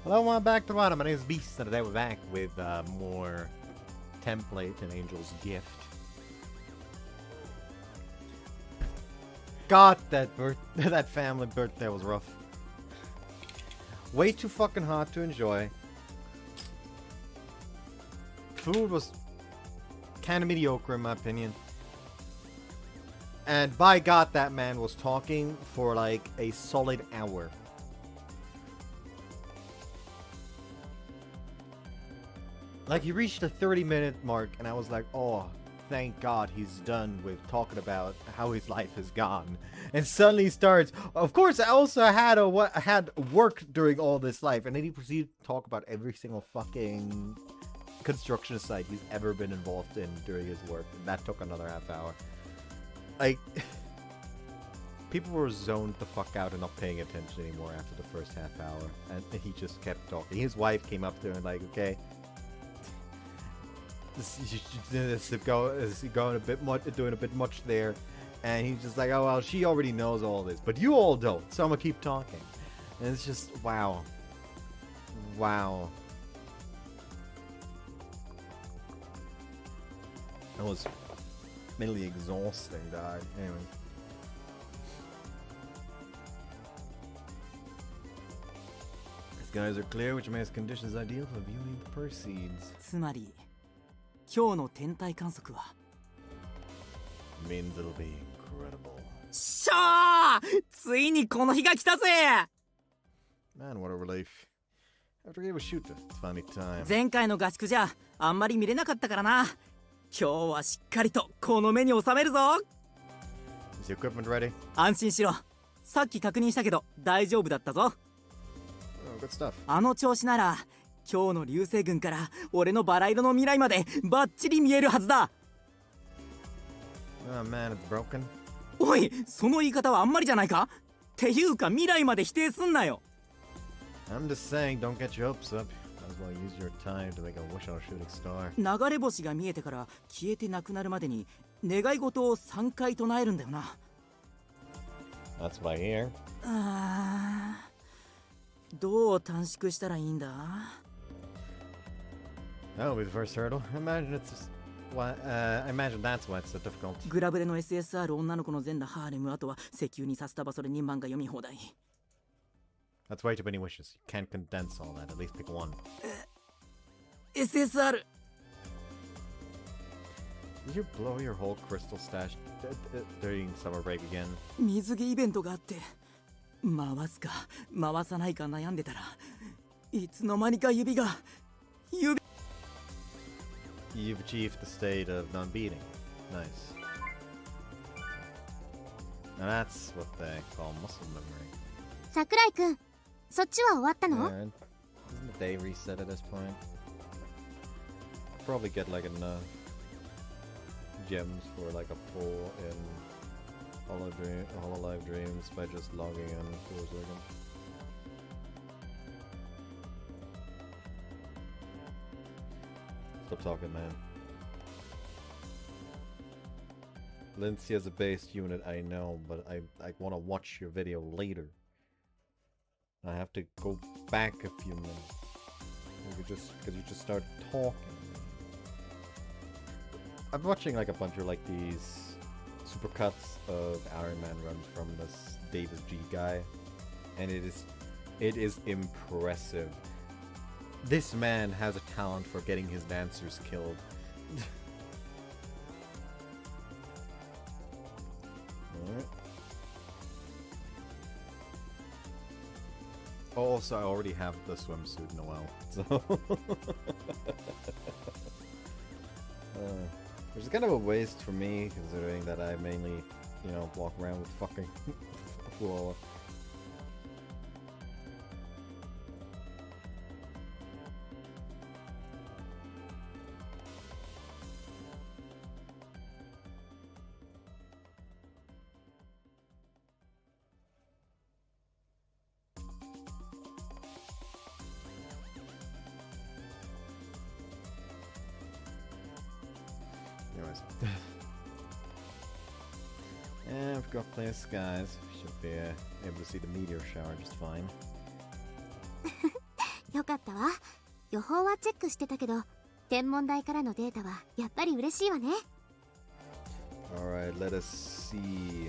Hello, back to the bottom. My name is Beast, and today we're back with more template and Angel's Gift. God, that family birthday was rough. Way too fucking hot to enjoy. Food was kind of mediocre in my opinion. And by God, that man was talking for like a solid hour. Like, he reached the 30-minute mark, and I was like, oh, thank God he's done with talking about how his life has gone. And suddenly starts, of course, I also had work during all this life. And then he proceeded to talk about every single fucking construction site he's ever been involved in during his work. And that took another half hour. Like, people were zoned the fuck out and not paying attention anymore after the first half hour. And he just kept talking. His wife came up to him and like, okay, this is going a bit much, doing a bit much there, and he's just like, oh well, she already knows all this, but you all don't, so I'm gonna keep talking. And it's just wow. That was mentally exhausting, dog. Anyway. Skies are clear, which makes conditions ideal for viewing the proceeds. つまり今日の天体観測は Means it'll be incredible. しゃー、ついにこの日が来たぜ。 Man, what a relief. After he was shooter, it's funny time. 前回の合宿じゃあんまり見れなかったからな。今日はしっかりとこの目に収めるぞ。 Is the equipment ready? 安心しろ。さっき確認したけど大丈夫だったぞ。 Oh, good stuff. あの調子なら今日の流星群から俺のバラ色の未来までバッチリ見えるはずだ。 Oh man, it's broken. おい、その言い方はあんまりじゃないか。っていうか未来まで否定すんなよ。 I'm just saying, don't get your hopes up. Might as well use your time to make a wish on a shooting star. 流れ星が見えてから消えてなくなるまでに願い事を3回唱えるんだよな。 That's by here. どう短縮したらいいんだ。 That'll be the first hurdle. I imagine that's why it's so difficult. グラブレの SSR 女の子の全裸ハーレム、あとは石油にさせたバソレに漫画読み放題。 That's way too many wishes. You can't condense all that. At least pick one. SSR! Did you blow your whole crystal stash during summer break again? 水着イベントがあって回すか回さないか悩んでたらいつの間にか指 You've achieved the state of non-beating. Nice. Now that's what they call muscle memory. 桜井くん、そっちは終わったの？ Isn't the day reset at this point? Probably get like enough gems for like a pull in Hololive Dreams by just logging in for a second. Stop talking, man. Lindsay has a base unit, I know, but I want to watch your video later. I have to go back a few minutes. Because you just start talking. I'm watching like a bunch of like these supercuts of Iron Man runs from this Davis G guy, and it is impressive. This man has a talent for getting his dancers killed. Alright. Also, I already have the swimsuit Noel, so which is kind of a waste for me, considering that I mainly, you know, walk around with fucking full. Anyways. And we've got clear skies. Should be able to see the meteor shower just fine. よかったわ。予報はチェックしてたけど、天文台からのデータはやっぱり嬉しいわね。Alright, let us see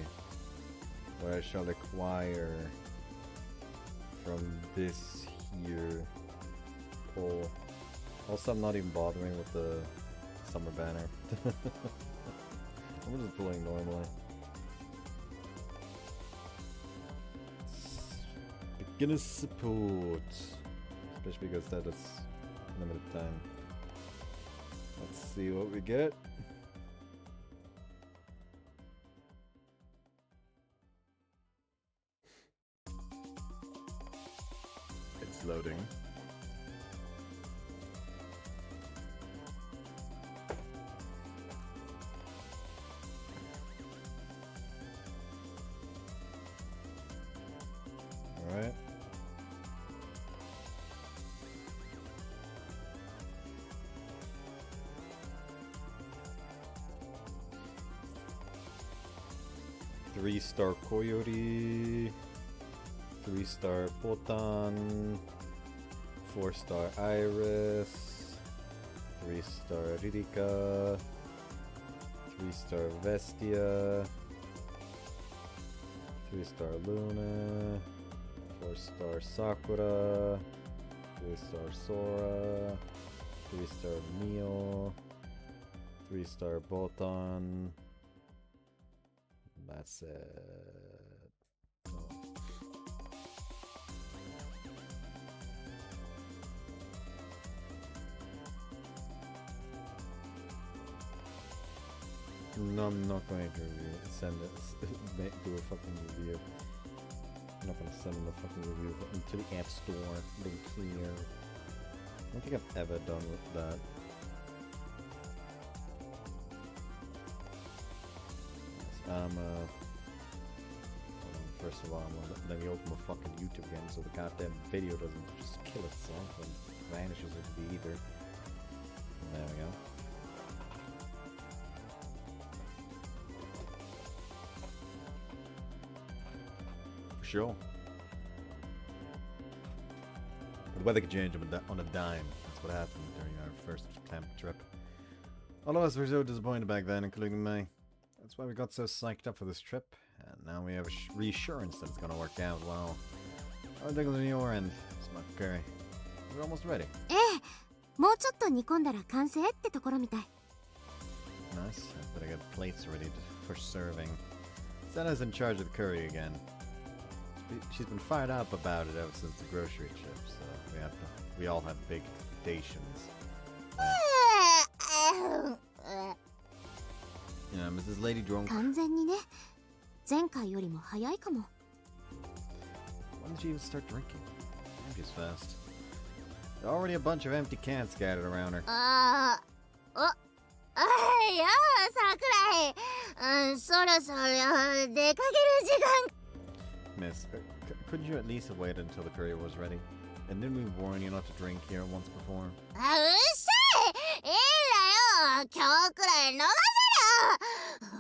what I shall acquire from this here poll. Also, I'm not even bothering with the summer banner. I'm just pulling normally. Beginner support. Especially because that is limited time. Let's see what we get. It's loading. Alright. Three-star Coyote, 3-star Potan, 4-star Iris, 3-star Ririka, 3-star Vestia, 3-star Luna, 4-star Sakura, 3-star Sora, 3-star Mio, 3-star Botan. That's it. Oh. No, I'm not going to send it. Do a fucking review. I'm not gonna send them a fucking review into the App Store. Link here. I don't think I've ever done with that. Hold on, first of all, let me open my fucking YouTube again so the goddamn video doesn't just kill itself and vanishes into the ether. There we go. For sure. The weather could change on a dime. That's what happened during our first camp trip. All of us were so disappointed back then, including me. That's why we got so psyched up for this trip, and now we have reassurance that it's gonna work out well. How are things on your end, Smoke Curry? We're almost ready. ええ、もうちょっと煮込んだら完成ってところみたい。Nice. I better get plates ready for serving. Senna's in charge of the curry again. She's been fired up about it ever since the grocery trip, so we all have big expectations. Yeah, Mrs. Lady drunk. 完全にね。前回よりも早いかも。When did she even start drinking? Damn, she's fast. There are already a bunch of empty cans scattered around her. ああ、やあ、桜井。そろそろ出かける時間。Miss, couldn't you at least have waited until the courier was ready? And didn't we warn you not to drink here once before? うっしゃい。いいんだよ。今日くらい飲ませろ。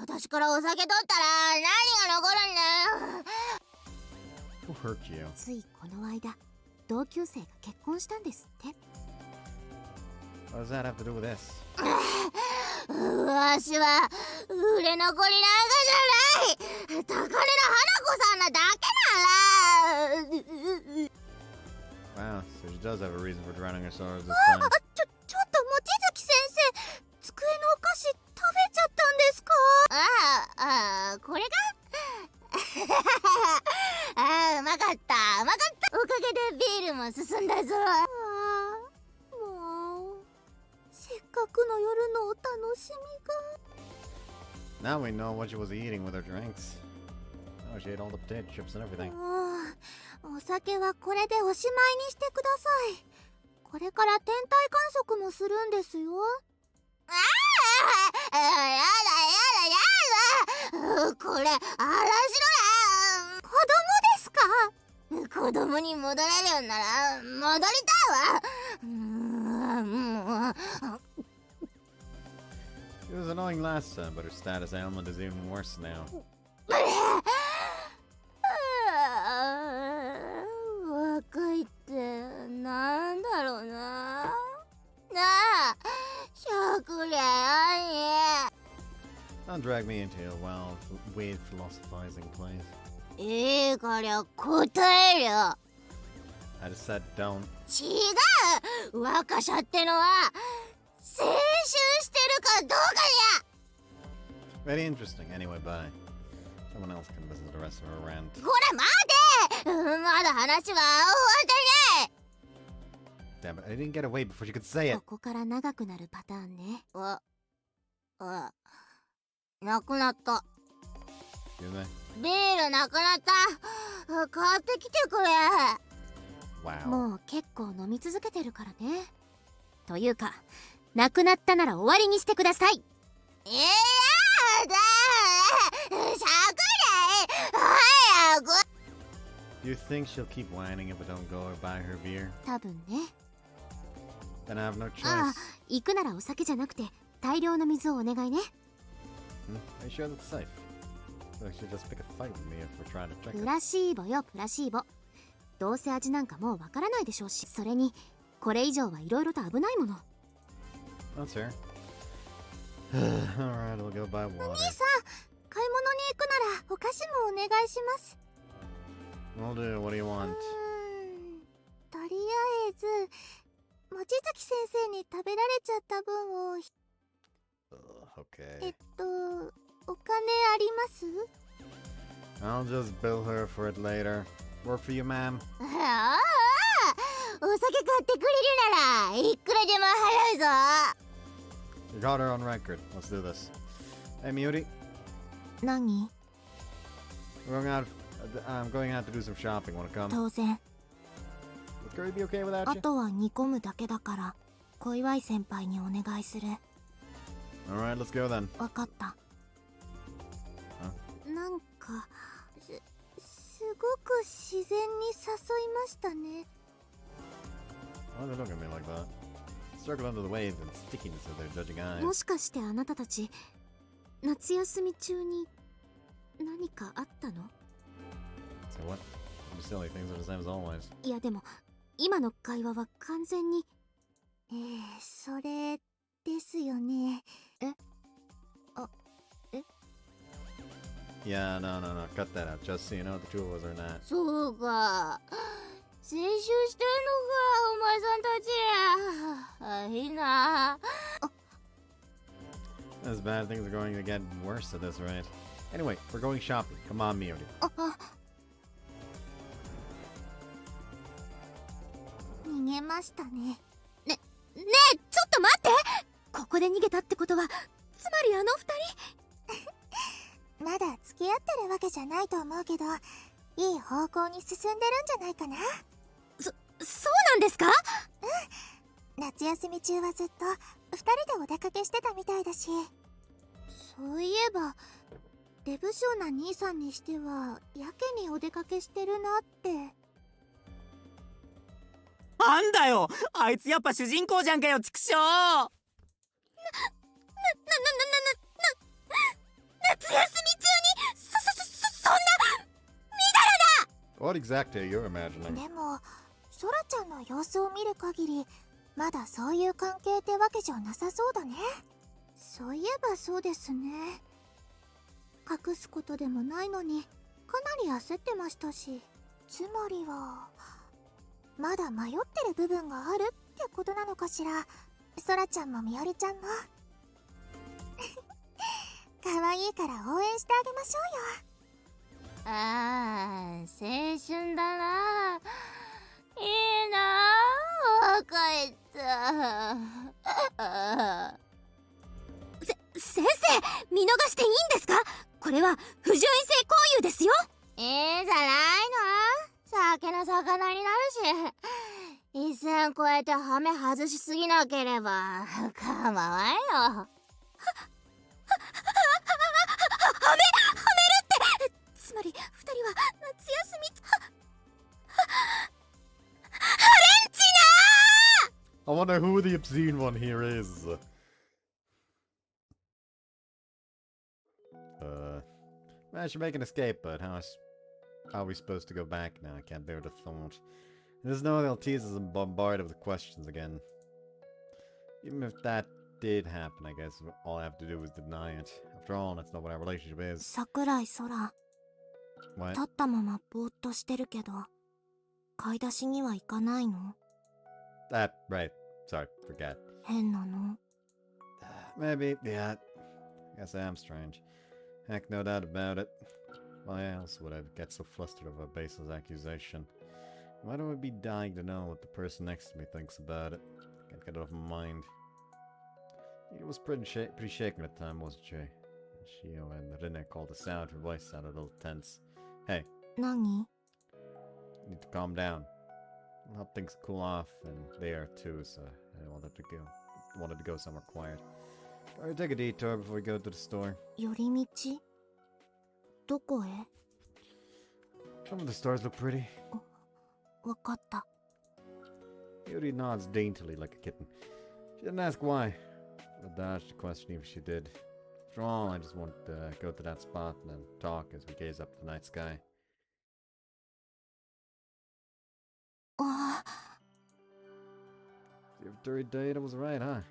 私からお酒取ったら何が残るんだよ。Who hurt you? ついこの間、同級生が結婚したんですって。What does that have to do with this? わしは売れ残りなんかじゃない。高根の花子さんなだけなら。Wow, so she does have a reason for drowning her sorrows this あ、 time. ちょっと望月先生、机のお菓子食べちゃったんですか？これがうまかった。おかげでビールも進んだぞ。もうせっかくの夜のお楽しみが。 Now we know what she was eating with her drinks. Oh, she ate all the potato chips and everything. お酒はこれでおしまいにしてください。これから天体観測もするんですよ。やだ。これ、あらしろな。子供ですか？子供に戻れるんなら戻りたいわ。もう。She was annoying last time, but her status ailment is even worse now. 若いってなんだ Don't drag me into a wild, weird philosophizing place. いいから答えりゃ。 I just said don't. 違う、若さってのは青春してるかどうか Very interesting. Anyway, bye. Someone else can listen to the rest of her rant. じゃ。ほら待て、まだ話は終わってね Damn it, I didn't get away before she could say it. ここから長くなるパターンね。なくなった。 Excuse me? ビールなくなった。買ってきてくれ。 Wow. もう結構飲み続けてるからね。というか、なくなったなら終わりにしてください。いやだー、しゃくれ。早く。 Do you think she'll keep whining if I don't go or buy her beer? 多分ね。 Then I have no choice. ああ、行くならお酒じゃなくて大量の水をお願いね。 Are you sure that's safe? I should just pick a fight with me if we're trying to check プ it. ラシーボよ、プラシーボ。どうせ味なんかもうわからないでしょうし、それにこれ以上はいろいろと危ないもの。 That's fair. Alright, I'll go buy water. 買い物に行くならお菓子もお願いします。 I'll do. What do you want? とりあえず望月先生に食べられちゃった分を。 Okay. お金あります？ I'll just bill her for it later. Work for you, ma'am. ああ、お酒買ってくれるならいくらでも払うぞ。 You got her on record. Let's do this. Hey, Miyori. 何？ I'm going out to do some shopping. Wanna come? 当然。 Would Curry be okay without あ you? とは煮込むだけだから小祝先輩にお願いする。 Alright, let's go then. わかった。なんかすごく自然に誘いましたね。 Why are they looking at me like that? Circle under the waves and stickiness of their judging eyes. もしかしてあなたたち夏休み中に何かあったの？ So what? You silly things are the same as always. いやでも今の会話は完全にそれですよね。 Yeah, no. Cut that out. Just so you know, the two of us are not. そうか、青春してんのかお前さんたち。いいな。 As bad things are going to get worse at this rate. Anyway, we're going shopping. Come on, Miyori. 逃げましたね。ねえ、ちょっと待って。ここで逃げたってことはつまりあの二人まだ付き合ってるわけじゃないと思うけど、いい方向に進んでるんじゃないかな。そうなんですか？夏休み中はずっと二人でお出かけしてたみたいだし。そういえばデブ症な兄さんにしてはやけにお出かけしてるなって。なんだよ、あいつやっぱ主人公じゃんかよ、畜生。夏休み中にそんなWhat exactly are you imagining? でもソラちゃんの様子を見る限りまだそういう関係ってわけじゃなさそうだね。そういえばそうですね。隠すことでもないのにかなり焦ってましたし、つまりはまだ迷ってる部分があるってことなのかしら。ソラちゃんもみおりちゃんも可愛いから応援してあげましょうよ。ああ、青春だな。いいな、帰った。先生、見逃していいんですか？これは不純異性交友ですよ。いいじゃないの。酒の魚になるし、一線越えてハメ外しすぎなければ構わんよ。はめるってつまり二人は夏休みハレンチなー。 I wonder who the obscene one here is. I should make an escape, but how are we supposed to go back now? I can't bear the thought. There's no they'll tease us and bombard us with questions again. Even if that did happen, I guess all I have to do is deny it. After all, that's not what our relationship is. 桜井空、 What? 立ったままぼーっとしてるけど、買い出しには行かないの？ Ah, right. Sorry, forget. 変なの。 Maybe, yeah. Guess I am strange. Heck, no doubt about it. Why else would I get so flustered over a baseless accusation? Why do I be dying to know what the person next to me thinks about it? Can't get it off my mind. It was pretty shaken at the time, wasn't she? Shio and Rene called us out. Her voice sounded a little tense. Hey, 何？ you need to calm down. I'll help things cool off, and they are too, so I wanted to go somewhere quiet. Alright, take a detour before we go to the store. 寄り道？どこへ？ Some of the stores look pretty. わかった。 Yuri nods daintily like a kitten. She didn't ask why. I dodged the question even if she did. After all, I just want to go to that spot and then talk as we gaze up at the night sky. ああ、 The every day that was right, huh?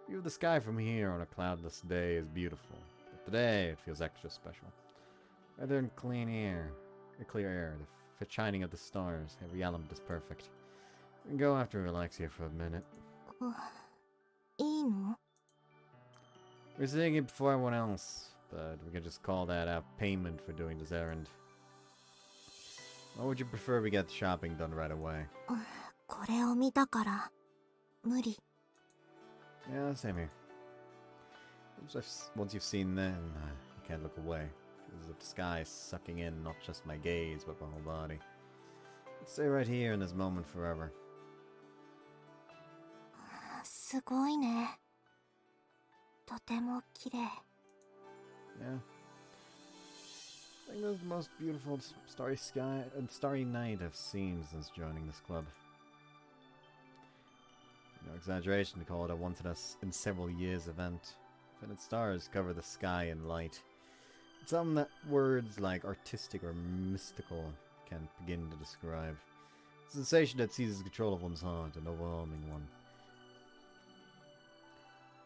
View of the sky from here on a cloudless day is beautiful, but today it feels extra special. Weather and clear air, the shining of the stars, every element is perfect. We can go after and relax here for a minute. いいの？ We're seeing it before everyone else, but we can just call that out payment for doing this errand. Or would you prefer we get the shopping done right away? これを見たから無理。 Yeah, same here. Once you've seen them, you can't look away. Because the sky is sucking in not just my gaze, but my whole body. Let's stay right here in this moment forever. すごいね。とても綺麗。 Yeah. I think this is the most beautiful starry sky and starry night I've seen since joining this club. No exaggeration to call it a once in several years event. Infinite stars cover the sky in light. It's something that words like artistic or mystical can't begin to describe. It's a sensation that seizes control of one's heart, an overwhelming one.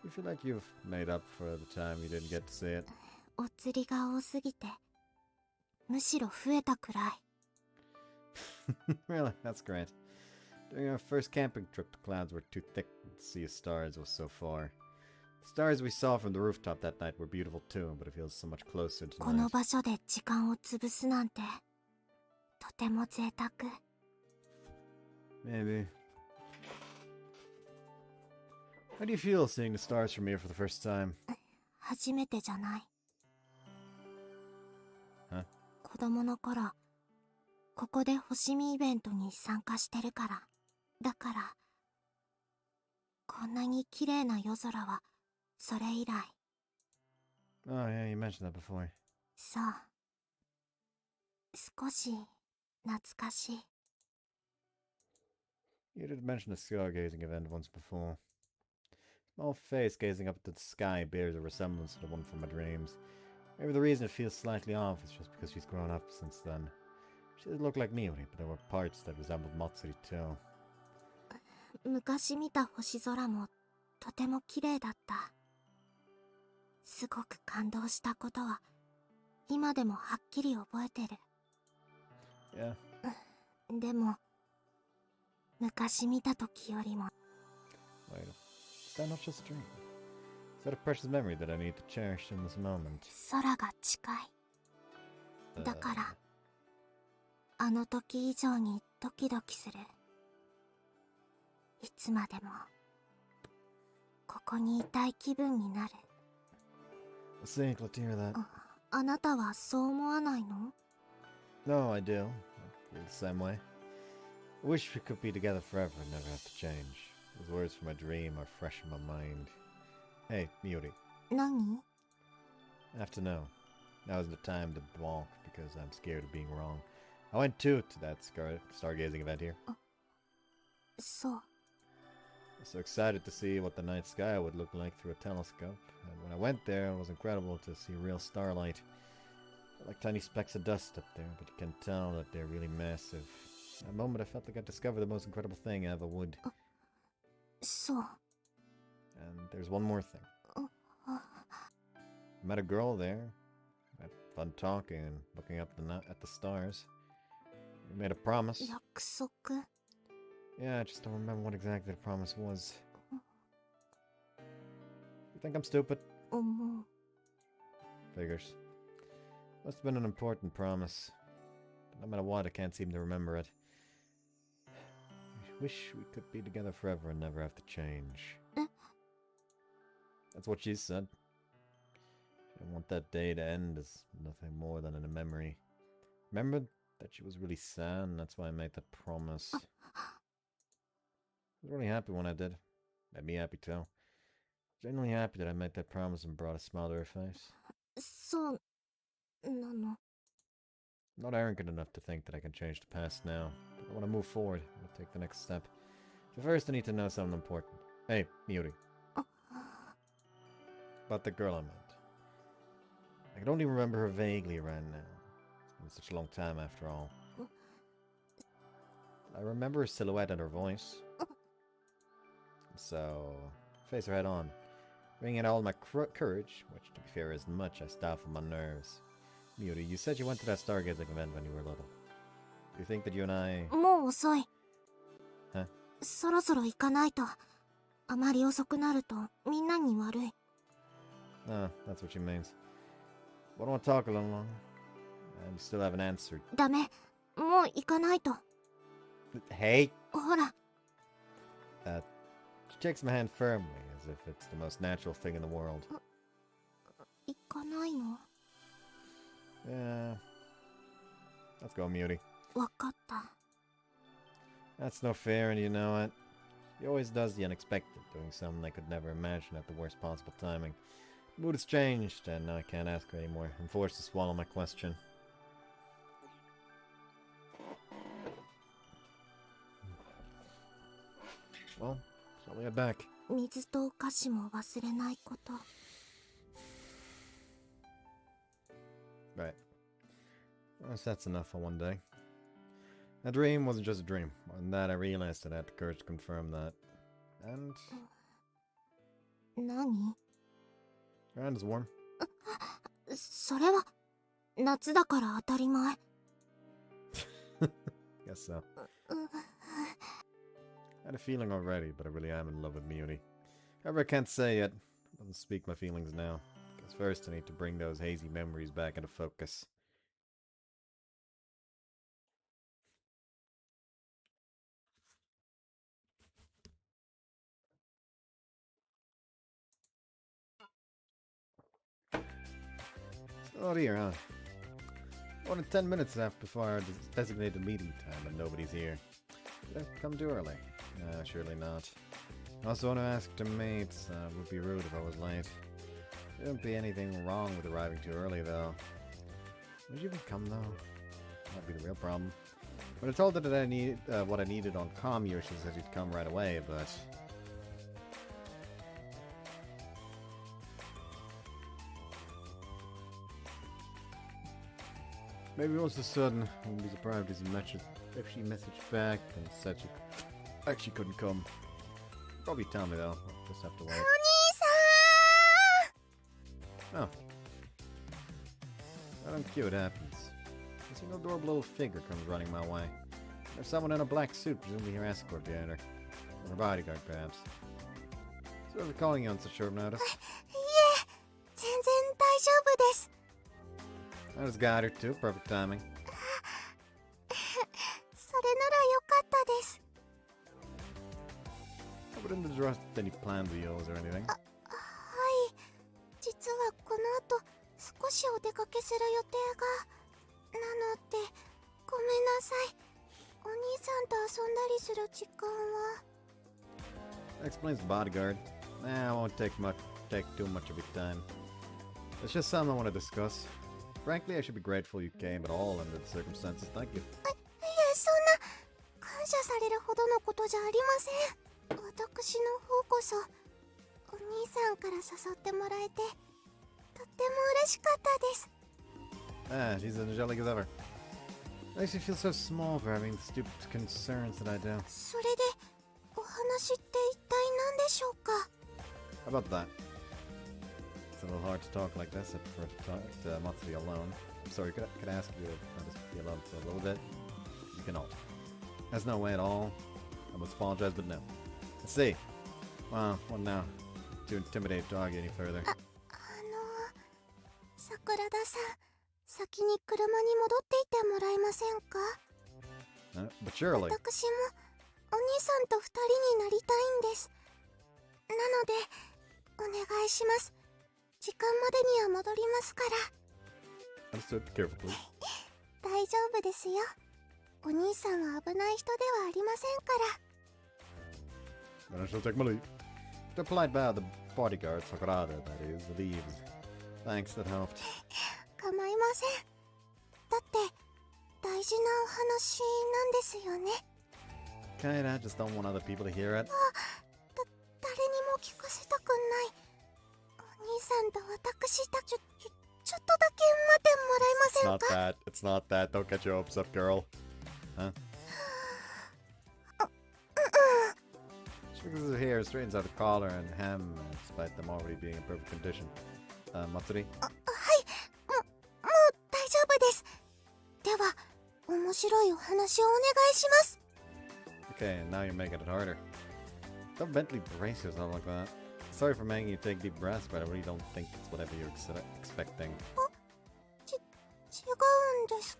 You feel like you've made up for the time you didn't get to see it. お釣りが多すぎて、むしろ増えたくらい。 Really? That's great. During our first camping trip, the clouds were too thick to see a stars was so far. The stars we saw from the rooftop that night were beautiful too, but it feels so much closer この tonight. 場所で時間を潰すなんて、とても贅沢。 Maybe. How do you feel seeing the stars from here for the first time? 初めてじゃない。 Huh? 子供の頃、ここで星見イベントに参加してるから。だから、こんなに綺麗な夜空は、それ以来。 Oh yeah, you mentioned that before. そう。少し、懐かしい。 You did mention a stargazing event once before. Small face gazing up at the sky bears a resemblance to the one from my dreams. Maybe the reason it feels slightly off is just because she's grown up since then. She did look like Miyori, but there were parts that resembled Matsuri too. 昔見た星空もとても綺麗だった。すごく感動したことは今でもはっきり覚えてる。 Yeah. でも昔見た時よりも Wait, is that not just a dream? Is that a precious memory that I need to cherish in this moment? 空が近い。だからあの時以上にドキドキする。いつまでもここにいたい気分になる。 It's glad to hear that. あなたはそう思わないの？ No, I do. I feel the same way. I wish we could be together forever and never have to change. Those words from my dream are fresh in my mind. Hey, Miyori. 何？ I have to know. Now isn't the time to balk because I'm scared of being wrong. I went too to that stargazing event here. そう。 I was so excited to see what the night sky would look like through a telescope. And when I went there, it was incredible to see real starlight. Like tiny specks of dust up there, but you can tell that they're really massive. In that moment, I felt like I discovered the most incredible thing I ever would. そう。 And there's one more thing. Met a girl there. Had fun talking and looking up at the stars. We made a promise. 約束 Yeah, I just don't remember what exactly the promise was. You think I'm stupid? 思う Figures. Must have been an important promise. But no matter what, I can't seem to remember it. I wish we could be together forever and never have to change. That's what she said. She didn't want that day to end as nothing more than in a memory. Remembered that she was really sad, and that's why I made that promise. I was really happy when I did. Made me happy too. Genuinely happy that I made that promise and brought a smile to her face. そうなの I'm not arrogant enough to think that I can change the past now. But I want to move forward. I want to take the next step. So first I need to know something important. Hey, Miyori. About the girl I met. I can only remember her vaguely right now. It's been such a long time after all. I remember her silhouette and her voice. So, face her head on. Bringing out all my courage, which to be fair isn't much, I stifle my nerves. Miyori, you said you went to that stargazing event when you were little. Do you think that you and I... もう遅い Huh? そろそろ行かないとあまり遅くなるとみんなに悪い Ah, that's what she means. But I want to talk a little longer. And you still haven't answered. ダメもう行かないと Hey! ほら She takes my hand firmly, as if it's the most natural thing in the world. 行かないの Yeah. Let's go, Miyori. わかった That's no fair, and you know it. She always does the unexpected, doing something I could never imagine at the worst possible timing. The mood has changed, and now I can't ask her anymore. I'm forced to swallow my question. Well, shall we head back? 水とお菓子も忘れないこと Right. Well, that's enough for one day. That dream wasn't just a dream. On that, I realized that I had the courage to confirm that. And... 何 Your hand is warm. それは夏だから当たり前 Guess so. I had a feeling already, but I really am in love with Miyori. However, I can't say it. I don't speak my feelings now. Because first I need to bring those hazy memories back into focus. Still out here, huh? More than 10 minutes left before our designated meeting time, and nobody's here. Did I come too early? Surely not. I also want to ask the mates, would be rude if I was late. There wouldn't be anything wrong with arriving too early, though. Would you even come, though? That'd be the real problem. When I told her that I need what I needed on Commune, she said she'd come right away, but... Maybe all of a sudden, I wouldn't be surprised if she messaged back and said she actually couldn't come. Probably tell me though. I'll just have to wait. お兄さん Oh. Right on cue, it happens. A single adorable little figure comes running my way. There's someone in a black suit, presumably her escort behind her. Or her bodyguard, perhaps. So we're calling you on such short notice. いえ全然大丈夫です I just got her too, perfect timing. それならよかったです I wouldn't interrupt any planned deals or anything. はい実はこの後少しお出かけする予定がなのでごめんなさいお兄さんと遊んだりする時間は That explains the bodyguard. Nah, I won't take too much of your time. It's just something I want to discuss. Frankly, I should be grateful you came at all under the circumstances. Thank you. いえそんな感謝されるほどのことじゃありません私の方こそお兄さんから誘ってもらえてとっても嬉しかったです Ah, she's as angelic as ever. Makes me feel so small for having the stupid concerns that I do. それでお話って一体何でしょうか How about that? It's a little hard to talk like this. I prefer to talk to Matsuri alone. I'm sorry, could I ask you to just be alone for a little bit? You cannot. There's no way at all. I must apologize, but no. Let's see. Well, what now? Too intimidated to argue any further. 桜田さん、先に車に戻っていてもらえませんか？ But surely. 私もお兄さんと二人になりたいんです。なので、お願いします。時間までには戻りますから。Understood. Careful, please. 大丈夫ですよ。お兄さんは危ない人ではありませんから。 Then I shall take my leave. The polite bow of the bodyguard, Sakurada, that is, leaves. Thanks, that helped. 構いません。だって大事なお話なんですよね。Kinda, just don't want other people to hear it. 誰にも聞かせたくない。お兄さんと私たちちょっとだけ待ってもらえませんか？ It's not that. Don't get your hopes up, girl. Huh? She fixes her hair, straightens out the collar and hem, despite them already being in perfect condition. Matsuri? はい、もう大丈夫です。では、面白いお話をお願いします。 Okay, now you're making it harder. Don't mentally brace yourself like that. Sorry for making you take deep breaths, but I really don't think it's whatever you're expecting. 違うんです。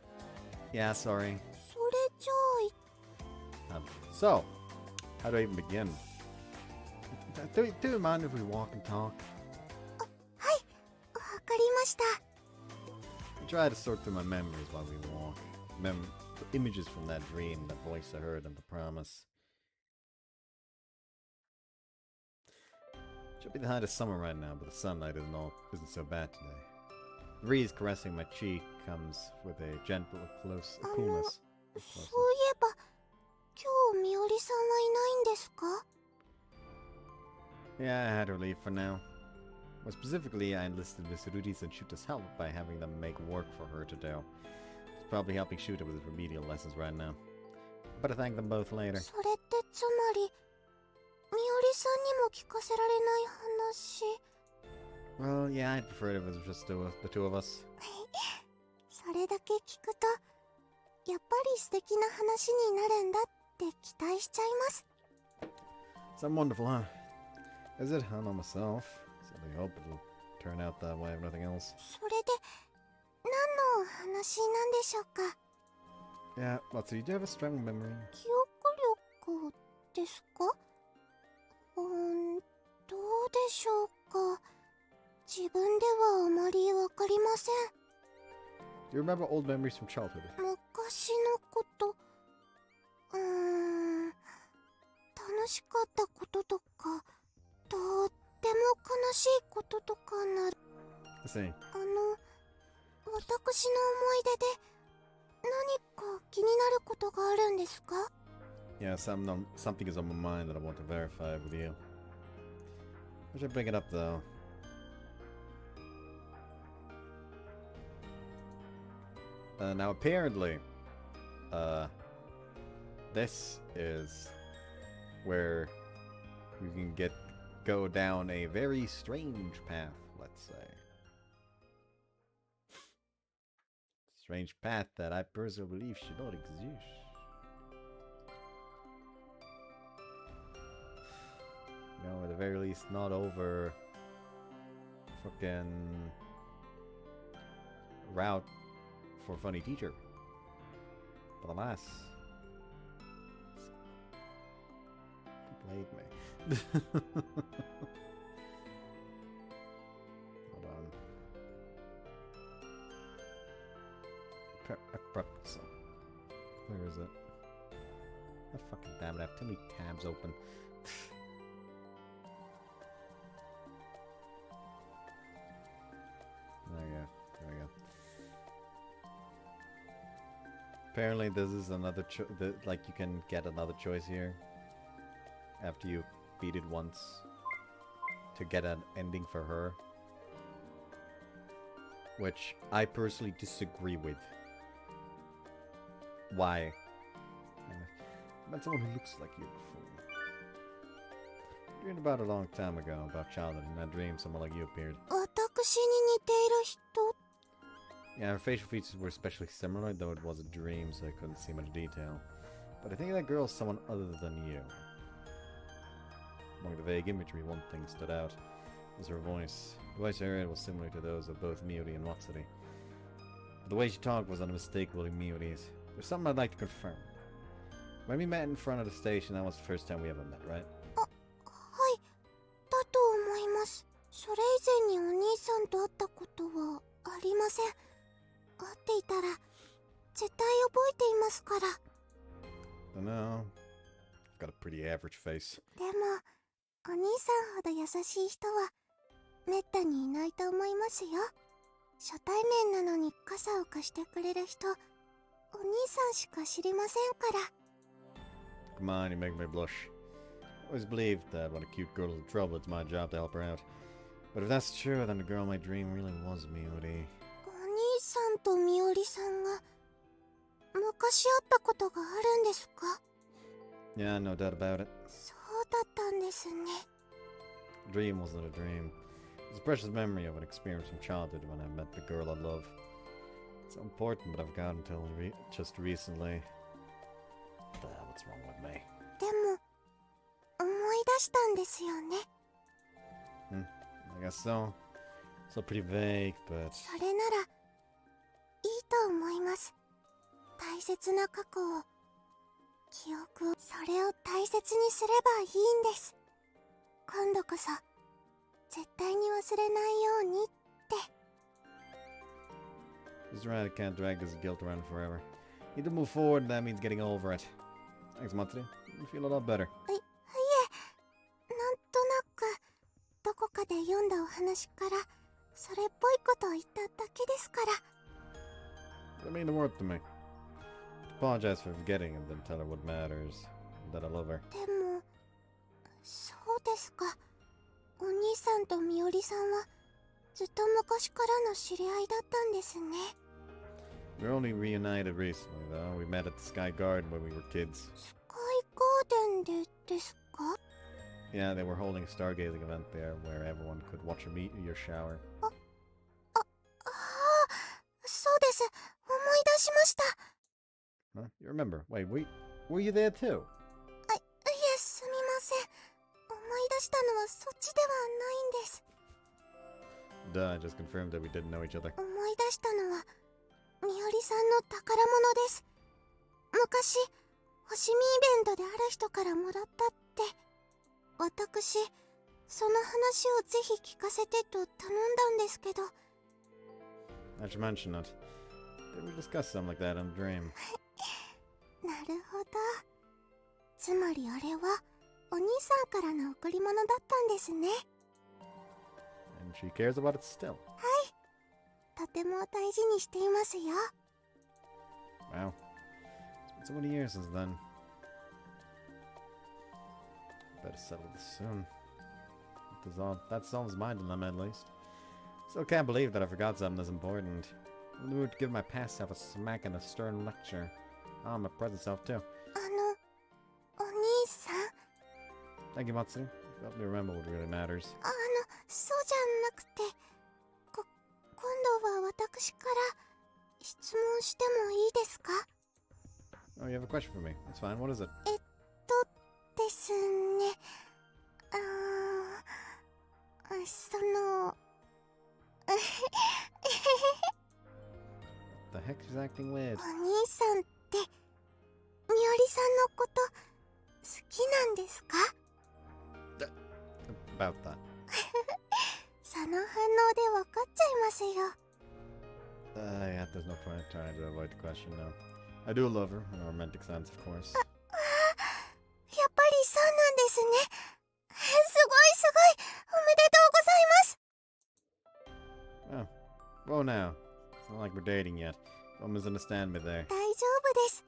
Yeah, sorry. それじゃあ So, how do I even begin? Do you mind if we walk and talk? はい、わかりました。 I try to sort through my memories while we walk. The images from that dream, that voice I heard, and the promise. Should be the height of summer right now, but the sunlight isn't so bad today. The breeze caressing my cheek comes with a gentle coolness. そういえば、今日みおりさんはいないんですか？ Yeah, I had her leave for now. More specifically, I enlisted Miss Rudi's and Shuta's help by having them make work for her to do. She's probably helping Shuta with his remedial lessons right now. Better thank them both later. それってつまり、みおりさんにも聞かせられない話。 Well, yeah, I'd prefer it if it was just the two of us. それだけ聞くと、やっぱり素敵な話になるんだって期待しちゃいます。 Something wonderful, huh? Is it? I don't know myself. Certainly hope it'll turn out that way if nothing else. それで、何のお話なんでしょうか？ Yeah, Matsuri, do you have a strong memory? 記憶力ですか？どうでしょうか。自分ではあまりわかりません。 Do you remember old memories from childhood? 昔のこと、楽しかったこととか、とっても悲しいこととかなる。 I see. 私の思い出で何か気になることがあるんですか？ Yeah, something is on my mind that I want to verify with you. I should bring it up though. Now apparently, this is where you can go down a very strange path, let's say. Strange path that I personally believe should not exist. You know, at the very least, not over fucking route for funny teacher. But alas, played me. Hold on. Prep some. Where is it? Oh, fucking damn it! I have too many tabs open. There we go. Apparently this is another like you can get another choice here after you beat it once to get an ending for her, which I personally disagree with. Why? I met someone who looks like you before. I dreamed about a long time ago about childhood, and in that dream someone like you appeared. 私に似ている人。 Yeah, her facial features were especially similar, though it was a dream, so I couldn't see much detail. But I think that girl's someone other than you. Among the vague imagery, one thing stood out. Was her voice. The voice I heard was similar to those of both Miyori and Matsuri. But the way she talked was unmistakably Miyori's. There's something I'd like to confirm. When we met in front of the station, that was the first time we ever met, right? はい、だと思います。それ以前にお兄さんと会ったことはありません。会っていたら絶対覚えていますから。 Dunno. Got a pretty average face. でもお兄さんほど優しい人はめったにいないと思いますよ。初対面なのに傘を貸してくれる人、お兄さんしか知りませんから。 Come on, you make me blush. I always believed that when a cute girl is in trouble, it's my job to help her out. But if that's true, then the girl in my dream really was Miyori. お兄さんとみおりさんが昔会ったことがあるんですか？ Yeah, no doubt about it. そうだったんですね。 A dream wasn't a dream. It's a precious memory of an experience from childhood when I met the girl I love. It's so important, but I've forgotten until just recently. What's wrong with me? でも思い出したんですよね。 I guess so. Still pretty vague, but... それならいいと思います。大切な過去を、記憶を、それを大切にすればいいんです。今度こそ絶対に忘れないようにって。 He's right, I can't drag this guilt around forever. Need to move forward, and that means getting over it. Thanks, Matsuri. You feel a lot better. いえ、なんとなくどこかで読んだお話からそれっぽいことを言っただけですから。 It mean the world to me. Apologize for forgetting and then tell her what matters. That I love her. でもそうですか。お兄さんとみおりさんはずっと昔からの知り合いだったんですね。 We were only reunited recently, though. We met at the Sky Garden when we were kids. スカイガーデンでですか？ Yeah, they were holding a stargazing event there where everyone could watch a meteor shower. ああ、そうです。思い出しました。 Huh? You remember? Wait, were you there too? いえ、すみません。思い出したのはそっちではないんです。 Duh, I just confirmed that we didn't know each other. 思い出したのはみおりさんの宝物です。昔星見イベントである人からもらったって。私その話をぜひ聞かせてと頼んだんですけど。 I should mention it. Did we discuss something like that in a dream? なるほど。つまりあれはお兄さんからの贈り物だったんですね。 And she cares about it still. とても大事にしていますよ。 Wow. It's been so many years since then. Better settle this soon. That solves my dilemma, at least. Still can't believe that I forgot something this important. I'm in the mood to give my past self a smack and a stern lecture. Oh, my present self, too. お兄さん。 Thank you, Matsuri. Help me remember what really matters. そうじゃなくて、今度は私から質問してもいいですか？ Oh, you have a question for me. That's fine. What is it? ですね。そのThe heck she's acting weird. お兄さんってみおりさんのこと好きなんですか？ About that. その反応でわかっちゃいますよ。 Yeah, there's no point in trying to avoid the question now. I do love her, in a romantic sense, of course. やっぱりそうなんですね。すごいおめでとうございます。 Oh. Whoa now. It's not like we're dating yet. Don't misunderstand me there. 大丈夫です。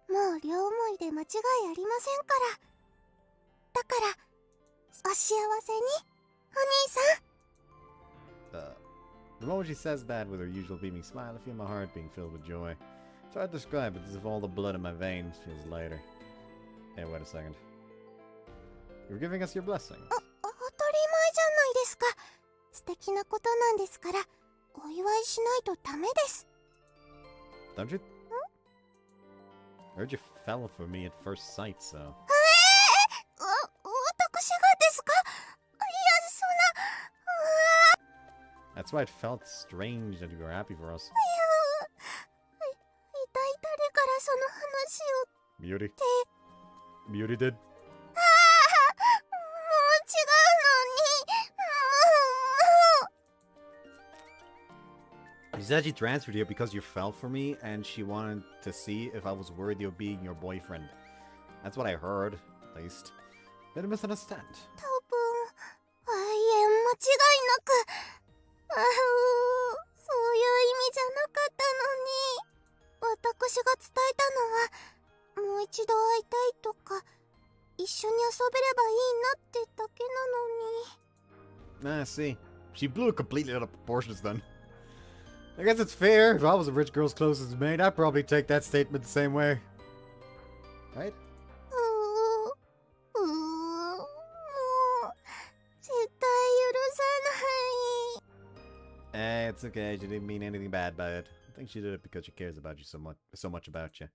もう両思いで間違いありませんから。だからお幸せに、お兄さん。 The moment she says that with her usual beaming smile, I feel my heart being filled with joy. It's hard to describe it, as if all the blood in my veins feels lighter. Hey, wait a second. You're giving us your blessing. 当たり前じゃないですか。素敵的なことなんですから、お祝いしないとダメです。 Don't you? I heard you fell for me at first sight, so. 私がですか？いや、そんな。 That's why it felt strange that you were happy for us. 一体誰からその話を。 Beauty. Beauty did. もう違うのに。 She said she transferred you because you fell for me and she wanted to see if I was worthy of being your boyfriend. That's what I heard, at least. Did I misunderstand? 多分、いえ、間違いなく。そういう意味じゃなかったのに。私が伝えたのは、もう一度会いたいとか、一緒に遊べればいいなってだけなのに。 Ah, see. She blew it completely out of proportions then. I guess it's fair. If I was a rich girl's closest mate, I'd probably take that statement the same way. Right? もう、絶対許さない。 Eh, it's okay. She didn't mean anything bad by it. I think she did it because she cares about you so much about you.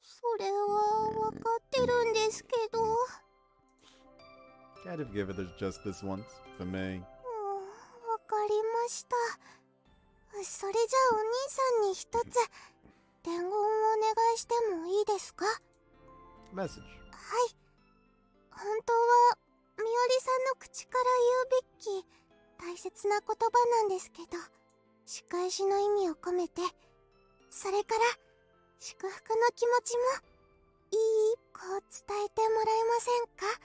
それは分かってるんですけど。 I'd have given it just this once, for me. わかりました。それじゃあお兄さんに一つ伝言をお願いしてもいいですか？ Message. はい。本当はみおりさんの口から言うべき大切な言葉なんですけど、仕返しの意味を込めて、それから祝福の気持ちもいい子伝えてもらえませんか？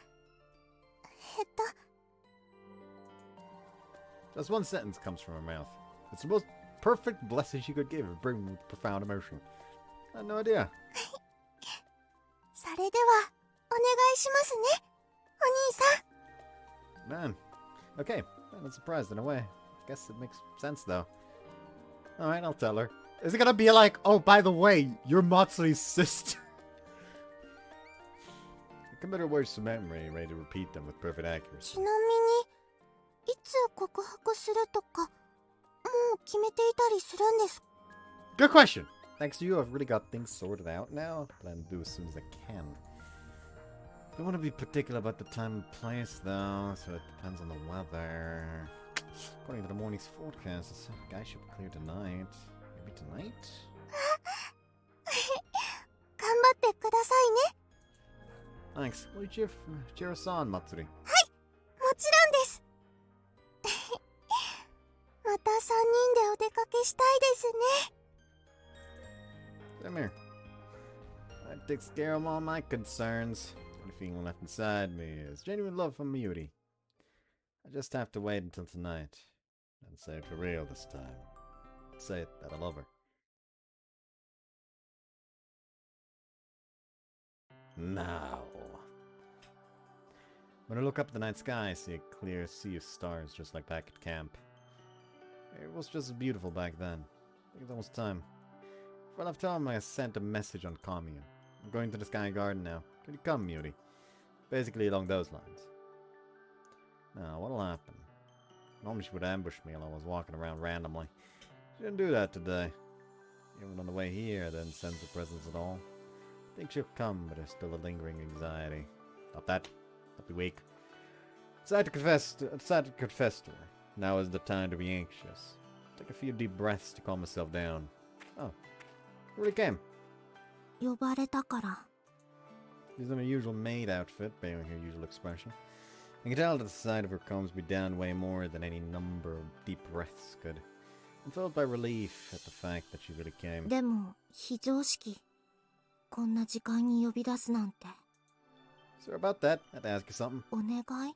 Just one sentence comes from her mouth. It's the most perfect blessing she could give, brimming with profound emotion. I had no idea. それではお願いしますね、お兄さん。 Man. Okay. I'm not surprised in a way. Guess it makes sense, though. Alright, I'll tell her. Is it gonna be like, oh, by the way, you're Matsuri's sister? Commit her words to memory, ready to repeat them with perfect accuracy. ちなみに、いつ告白するとか、もう決めていたりするんですか？ Good question! Thanks to you, I've really got things sorted out now. Plan to do as soon as I can. Don't want to be particular about the time and place, though, so it depends on the weather. According to the morning's forecast, the sky should be clear tonight. Maybe tonight? 頑張ってくださいね。 Thanks. Will you cheer us on, Matsuri? もちろんです。また3人でお出かけしたいですね。 Come here. That takes care of all my concerns. The only feeling left inside me is genuine love for Miyori. I just have to wait until tonight and say it for real this time. Say it that I love her. Now. When I look up at the night sky, I see a clear sea of stars just like back at camp. It was just as beautiful back then. I think it's almost time. Before I left home, I sent a message on Kamiya. I'm going to the Sky Garden now. Can you come, Miyori? Basically along those lines. Now, what'll happen? Normally she would ambush me while I was walking around randomly. She didn't do that today. Even on the way here, I didn't sense her presence at all. I think she'll come, but there's still a lingering anxiety. Stop that. Don't be weak. Decided to confess to her. Now is the time to be anxious. Take a few deep breaths to calm myself down. Oh. Who really came? 呼ばれたから。 She's in her usual maid outfit, bearing her usual expression. I can tell that the sight of her calms me down way more than any number of deep breaths could. I'm filled by relief at the fact that she really came. でも、非常識。こんな時間に呼び出すなんて。 So about that, I had to ask you something. お願い？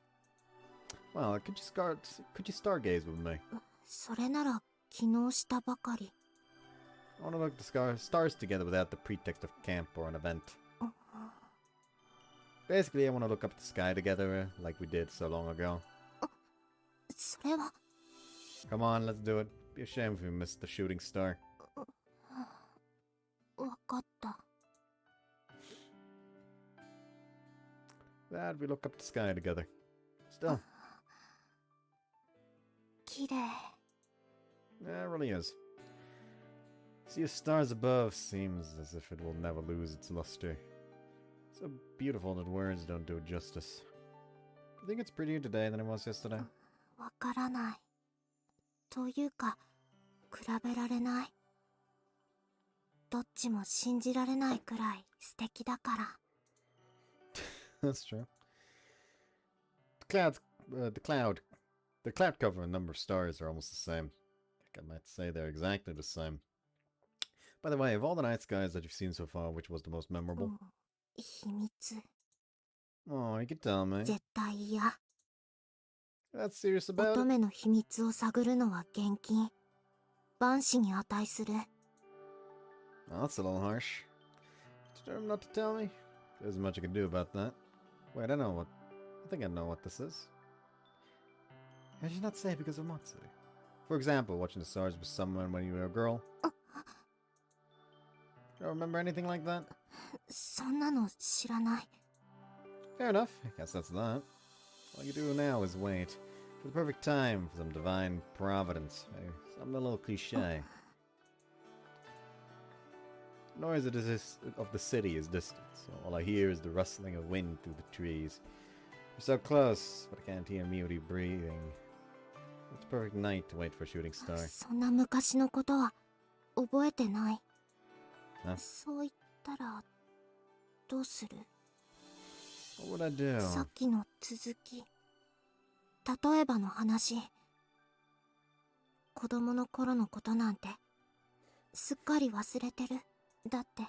Well, could you stargaze with me? それなら、昨日したばかり。 I want to look at the stars together without the pretext of camp or an event. Basically, I want to look up at the sky together like we did so long ago. それは。 Come on, let's do it. Be a shame if we missed the shooting star. わかった。 That we look up at the sky together. Still. 綺麗。 Yeah, it really is. See, the stars above seems as if it will never lose its luster. So beautiful that words don't do it justice. I think it's prettier today than it was yesterday. わからない。というか、比べられない。どっちも信じられないくらい素敵だから。That's true. The cloud cover and number of stars are almost the same. I might say they're exactly the same. By the way, of all the night skies that you've seen so far, which was the most memorable? 秘密。 Oh, you can tell me. 絶対嫌。 That's serious about 乙 it? 女の秘密を探るのは厳禁。万死に値する。 Oh, that's a little harsh. Determined not to tell me? There isn't much I can do about that. Wait, I think I know what this is. How did you not say because of Matsuri? For example, watching the stars with someone when you were a girl. You don't remember anything like that? そんなの知らない。 Fair enough. I guess that's that. All you do now is wait for the perfect time for some divine providence. Something a little cliche. The noise of the city is distant, so all I hear is the rustling of wind through the trees. We're so close, but I can't hear Miyori breathing. It's a perfect night to wait for a shooting star. そんな昔のことは覚えてない。 Huh? そう言ったらどうする？ What would I do? さっきの続き。例えばの話。子供の頃のことなんてすっかり忘れてる。だって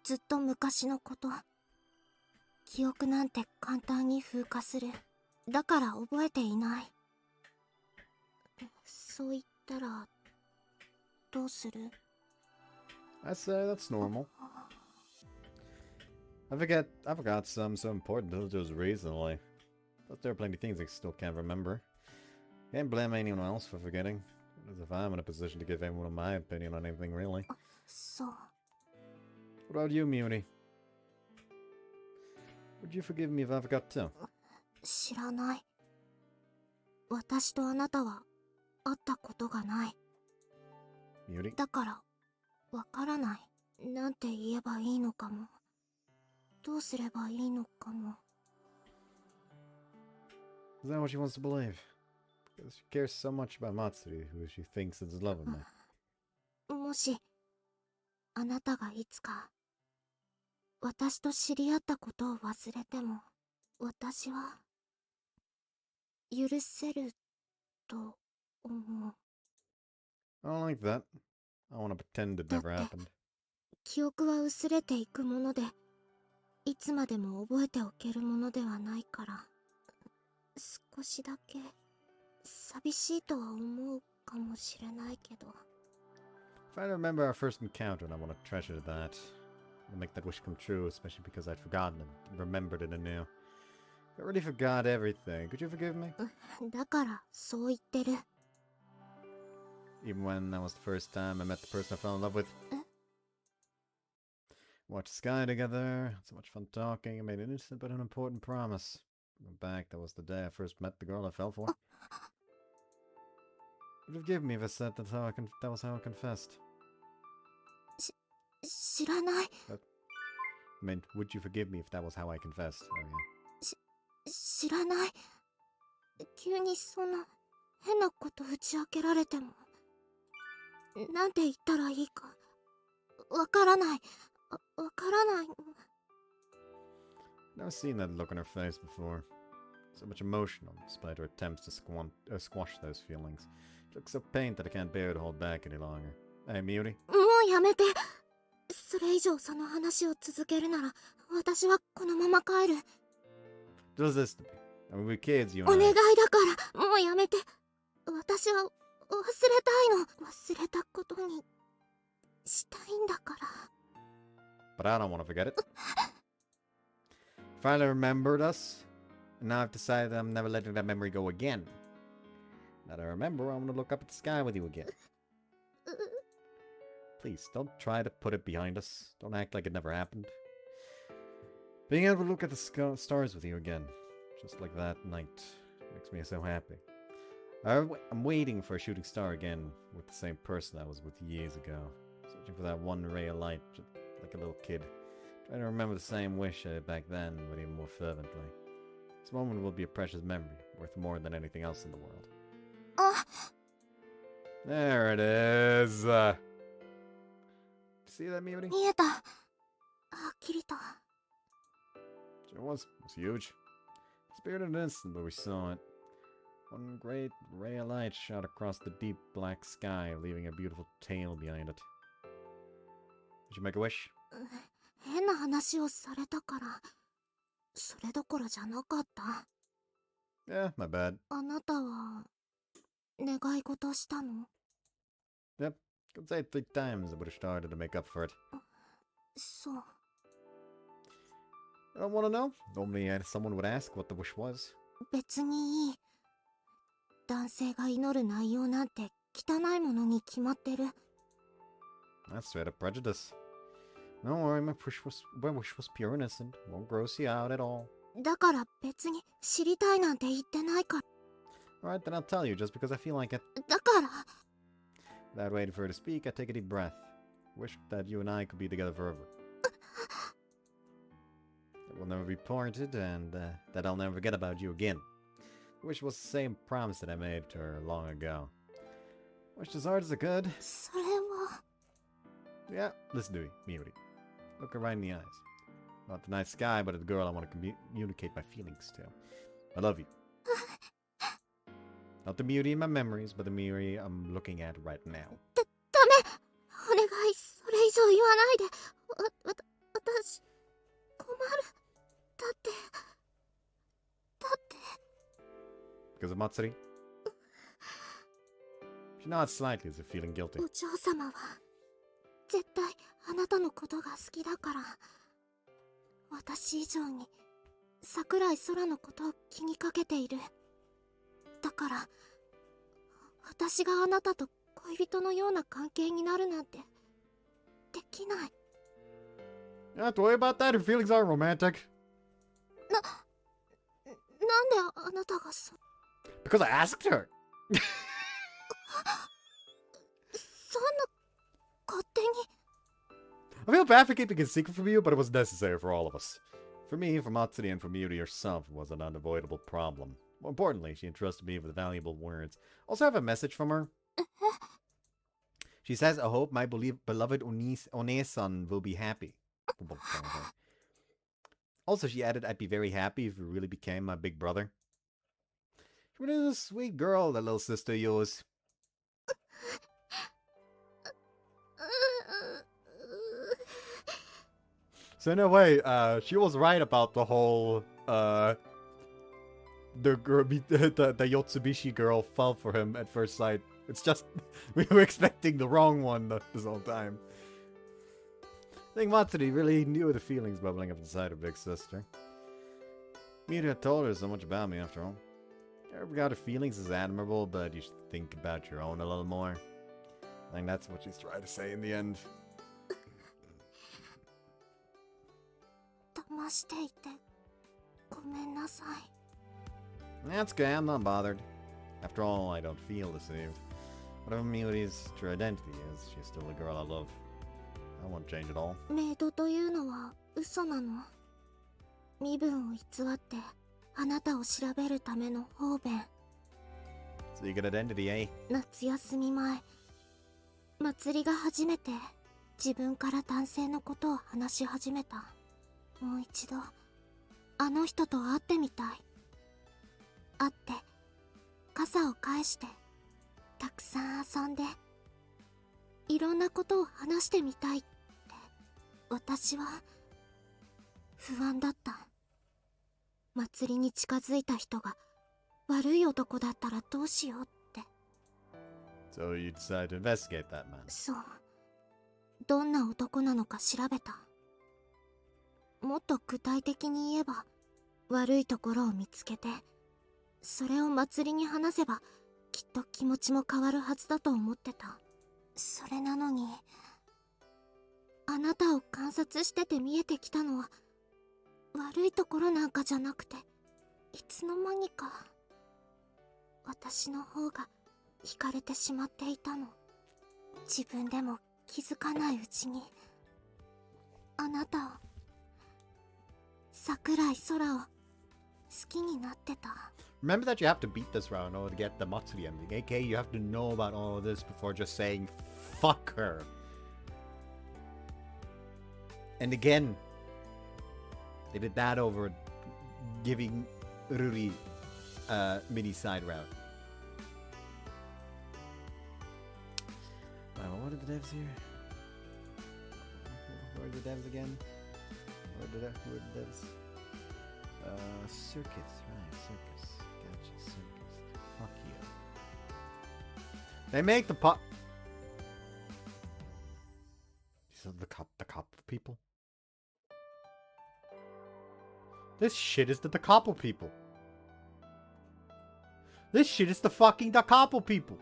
ずっと昔のこと。記憶なんて簡単に風化する。だから覚えていない。そう言ったらどうする？ I say that's normal. I forgot some so important details recently. But there are plenty of things I still can't remember. Can't blame anyone else for forgetting. As if I'm in a position to give anyone my opinion on anything, really. そう。 What about you, Muni? Would you forgive me if I forgot too? 知らない。私とあなたは会ったことがない。 Muni? だからわからない。なんて言えばいいのかも。どうすればいいのかも。 Is that what she wants to believe? Because she cares so much about Matsuri, who she thinks is in love with me. もしあなたがいつか私と知り合ったことを忘れても、私は許せると思う。 I don't like that. I want to pretend it never happened. 記憶は薄れていくもので、いつまでも覚えておけるものではないから、少しだけ寂しいとは思うかもしれないけど。 If I remember our first encounter, and I want to treasure that. I'll make that wish come true, especially because I'd forgotten and remembered it anew. I already forgot everything. Could you forgive me? だからそう言ってる。 Even when that was the first time I met the person I fell in love with. Watched the sky together. Had so much fun talking. I made an innocent but an important promise. Went back, that was the day I first met the girl I fell for. Would you forgive me if I said that was how I confessed? 知らない。 I meant, would you forgive me if that was how I confessed? Oh, yeah. 知らない。急にそんな変なこと打ち明けられても、なんて言ったらいいかわからない。わからない。 Never seen that look on her face before. So much emotion despite her attempts to squash those feelings. She looks so pained that I can't bear to hold back any longer. Hey, Miyori? もうやめて。それ以上その話を続けるなら、私はこのまま帰る。 Does this to me? I mean, we're kids, you お and 願 I. いだから、もうやめて。私は忘れたいの。忘れたことにしたいんだから。 But I don't want to forget it. Finally remembered us. And now I've decided I'm never letting that memory go again. Now that I remember, I want to look up at the sky with you again. Please, don't try to put it behind us. Don't act like it never happened. Being able to look at the stars with you again, just like that night, makes me so happy. I'm waiting for a shooting star again with the same person I was with years ago. Searching for that one ray of light, just like a little kid. Trying to remember the same wish I had back then, but even more fervently. This moment will be a precious memory, worth more than anything else in the world. There it is! See that, Miyori? 見えた。はっきりと。 Sure was. It was huge. Disappeared in an instant, but we saw it. One great ray of light shot across the deep black sky, leaving a beautiful tail behind it. Did you make a wish? 変な話をされたから、それどころじゃなかった。 Yeah, my bad. あなたは願い事したの？ Yep. Could say it 3 times. I would have started to make up for it. そう。 I don't want to know. Normally, someone would ask what the wish was. 別にいい。男性が祈る内容なんて汚いものに決まってる。 That's straight up prejudice. Don't worry, my wish was pure and innocent. Won't gross you out at all. だから別に知りたいなんて言ってないから。 Alright, then I'll tell you just because I feel like it. だから。 Without waiting for her to speak, I take a deep breath. Wish that you and I could be together forever. That we'll never be parted, and that I'll never forget about you again. Wish was the same promise that I made to her long ago. Wished as hard as I could. それは。 Yeah, listen to me, Miyori. Look her right in the eyes. Not the night sky, but the girl I want to communicate my feelings to. I love you. Not the Miyori in my memories, but the Miyori I'm looking at right now. ダメ。お願い、それ以上言わないで。私困る。だって。 Because of Matsuri? She nods slightly as if feeling guilty. お嬢様は絶対あなたのことが好きだから、私以上に桜井空のことを気にかけている。だから私があなたと恋人のような関係になるなんてできない。 You don't have to worry about that. Her feelings aren't romantic. なんであなたがそ Because I asked her. そんな勝手に。 I feel bad for keeping it secret from you, but it was necessary for all of us. For me, for Matsuri, and for Miyuri herself, it was an unavoidable problem. More importantly, she entrusted me with valuable words. Also, I have a message from her. She says, I hope my beloved One-san will be happy. Also, she added, I'd be very happy if you really became my big brother. She really is a sweet girl, that little sister of yours. So in a way, she was right about the whole, the Yotsubishi girl fell for him at first sight. It's just, we were expecting the wrong one this whole time. I think Matsuri really knew the feelings bubbling up inside her big sister. Miyori told her so much about me after all. Every got her feelings is admirable, but you should think about your own a little more. I think that's what she's trying to say in the end. 騙していてごめんなさい。 That's okay, I'm not bothered. After all, I don't feel deceived. Whatever Miyori's true identity is, she's still the girl I love. I won't change at all. メイドというのは嘘なの。身分を偽ってあなたを調べるための方便。 Secret identity, eh? 夏休み前、祭りが初めて自分から男性のことを話し始めた。もう一度あの人と会ってみたい。会って傘を返してたくさん遊んでいろんなことを話してみたいって。私は不安だった。祭りに近づいた人が悪い男だったらどうしようって。 So you decide to investigate that man? そう。どんな男なのか調べた。もっと具体的に言えば、悪いところを見つけて、それを祭りに話せば、きっと気持ちも変わるはずだと思ってた。それなのに、あなたを観察してて見えてきたのは、悪いところなんかじゃなくて、いつの間にか、私の方が惹かれてしまっていたの。自分でも気づかないうちにあなたを、桜井空を好きになってた。 Remember that you have to beat this round in order to get the Matsuri ending, aka you have to know about all of this before just saying fuck her. And again, they did that over giving Ruri a mini side route. What are the devs here? Who are the devs again? Who are the devs? Circus, right, circus. Gotcha, circus. Fuck you. They make the pop. These are the cop people. This shit is the Decouple people. This shit is the fucking Decouple people.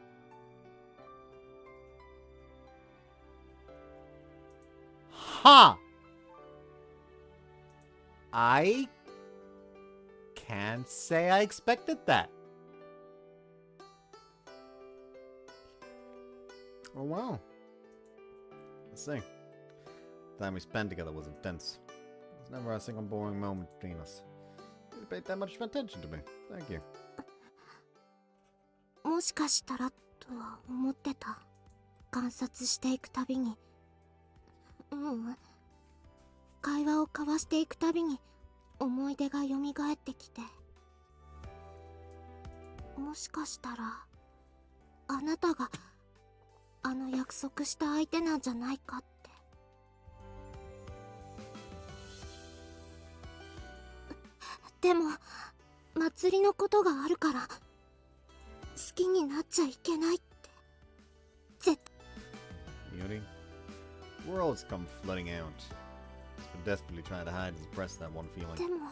Ha! I can't say I expected that. Oh wow. Let's see. The time we spent together was intense. There's never a single boring moment between us. You paid that much attention to me. Thank you. もしかしたらとは思ってた。観察していくたびに、会話を交わしていくたびに思い出が蘇ってきて、もしかしたらあなたがあの約束した相手なんじゃないかって。でも祭りのことがあるから好きになっちゃいけないって絶対。 Miyori, worlds come flooding out. He's been desperately trying to hide and suppress that one feeling. でも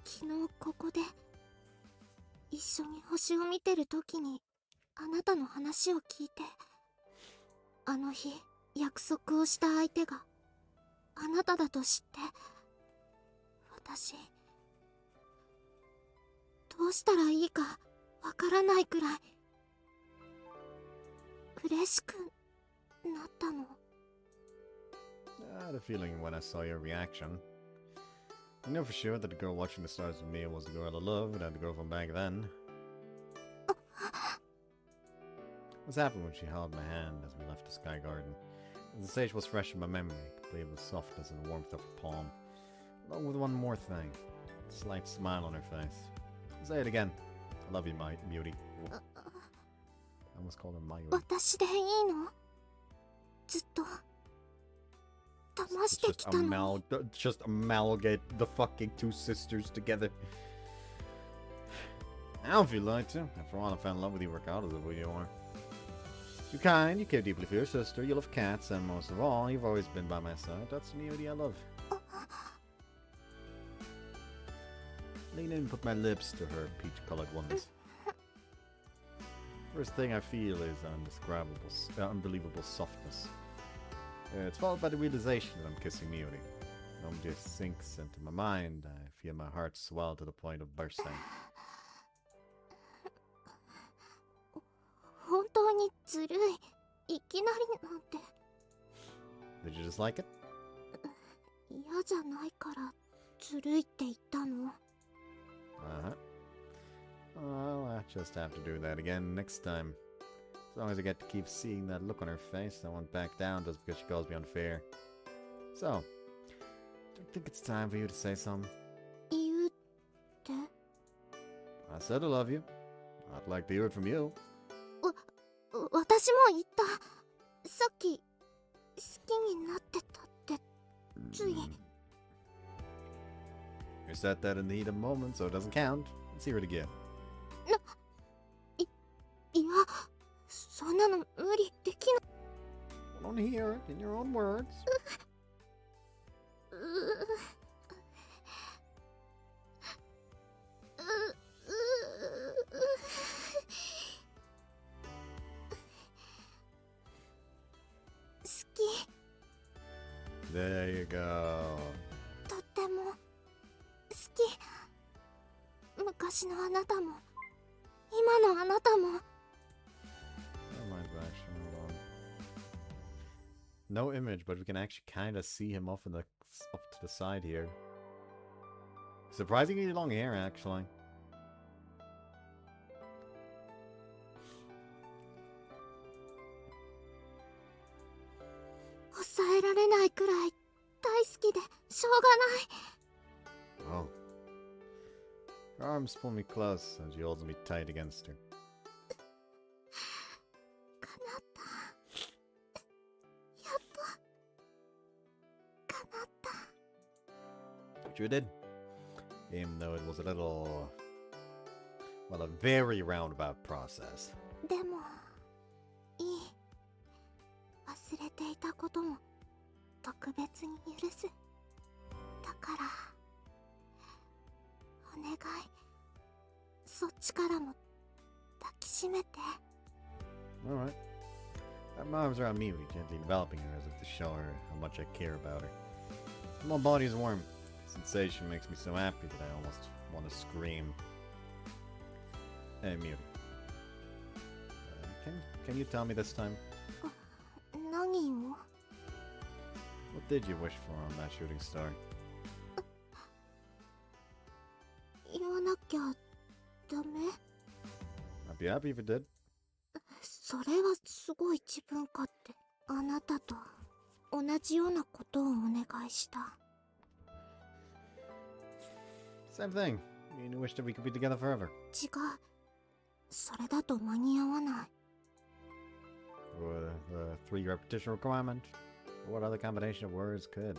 昨日ここで一緒に星を見てる時にあなたの話を聞いて、あの日約束をした相手があなただと知って、私どうしたらいいかわからないくらい嬉しくなったの。 I had a feeling when I saw your reaction. I knew for sure that the girl watching the stars with me was the girl I loved and the girl from back then. What happened when she held my hand as we left the Sky Garden? The stage was fresh in my memory, complete with the softness and the warmth of her palm, along with one more thing, a slight smile on her face. Say it again. I love you, my beauty. I almost called her Mayuri. 私でいいの？ずっと騙してきたの。 Just amalgate the fucking two sisters together. I don't feel like to. After all, I fell in love with you regardless of who you are. You're kind, you care deeply for your sister, you love cats, and most of all, you've always been by my side. That's the beauty I love. Lean in and put my lips to her peach-colored ones. First thing I feel is indescribable, unbelievable softness. It's followed by the realization that I'm kissing Miyori. It just sinks into my mind. I feel my heart swell to the point of bursting. 本当にずるい。いきなりなんて。 Did you just like it? 嫌じゃないからずるいって言ったの。 Uh-huh. Well, I just have to do that again next time. As long as I get to keep seeing that look on her face, I won't back down just because she calls me unfair. So, do you think it's time for you to say something? 言うって？ I said I love you. I'd like to hear it from you. 私も言った。さっき好きになってたってつい。 You said that in the heat of the moment, so it doesn't count. Let's hear it again. いや、そんなの無理できない。 I want to hear it in your own words. 好き。 There you go. とっても好き。昔昔のあなたも今のあなたも。 No image, but we can actually kind of see him off to the side here. Surprisingly long hair, actually. 抑えられないくらい大好きでしょうがない。 Oh. Her arms pull me close, and she holds me tight against her. 叶った。やっと叶った。 Sure did. Even though it was a little... well, a very roundabout process. でもいい。忘れていたことも特別に許す。だからお願い、そっちからも抱きしめて。 Alright. That my arms around Miyori, gently enveloping her as if to show her how much I care about her. My body's warm. Sensation makes me so happy that I almost want to scream. Hey, Miyori. Can you tell me this time? 何を？ What did you wish for on that shooting star? 言わなきゃダメ？ I'd be happy if it did. それはすごい自分勝手。あなたと同じようなことをお願いした。 Same thing. You wish that we could be together forever. 違う。それだと間に合わない。 The 3 repetition requirement? What other combination of words could?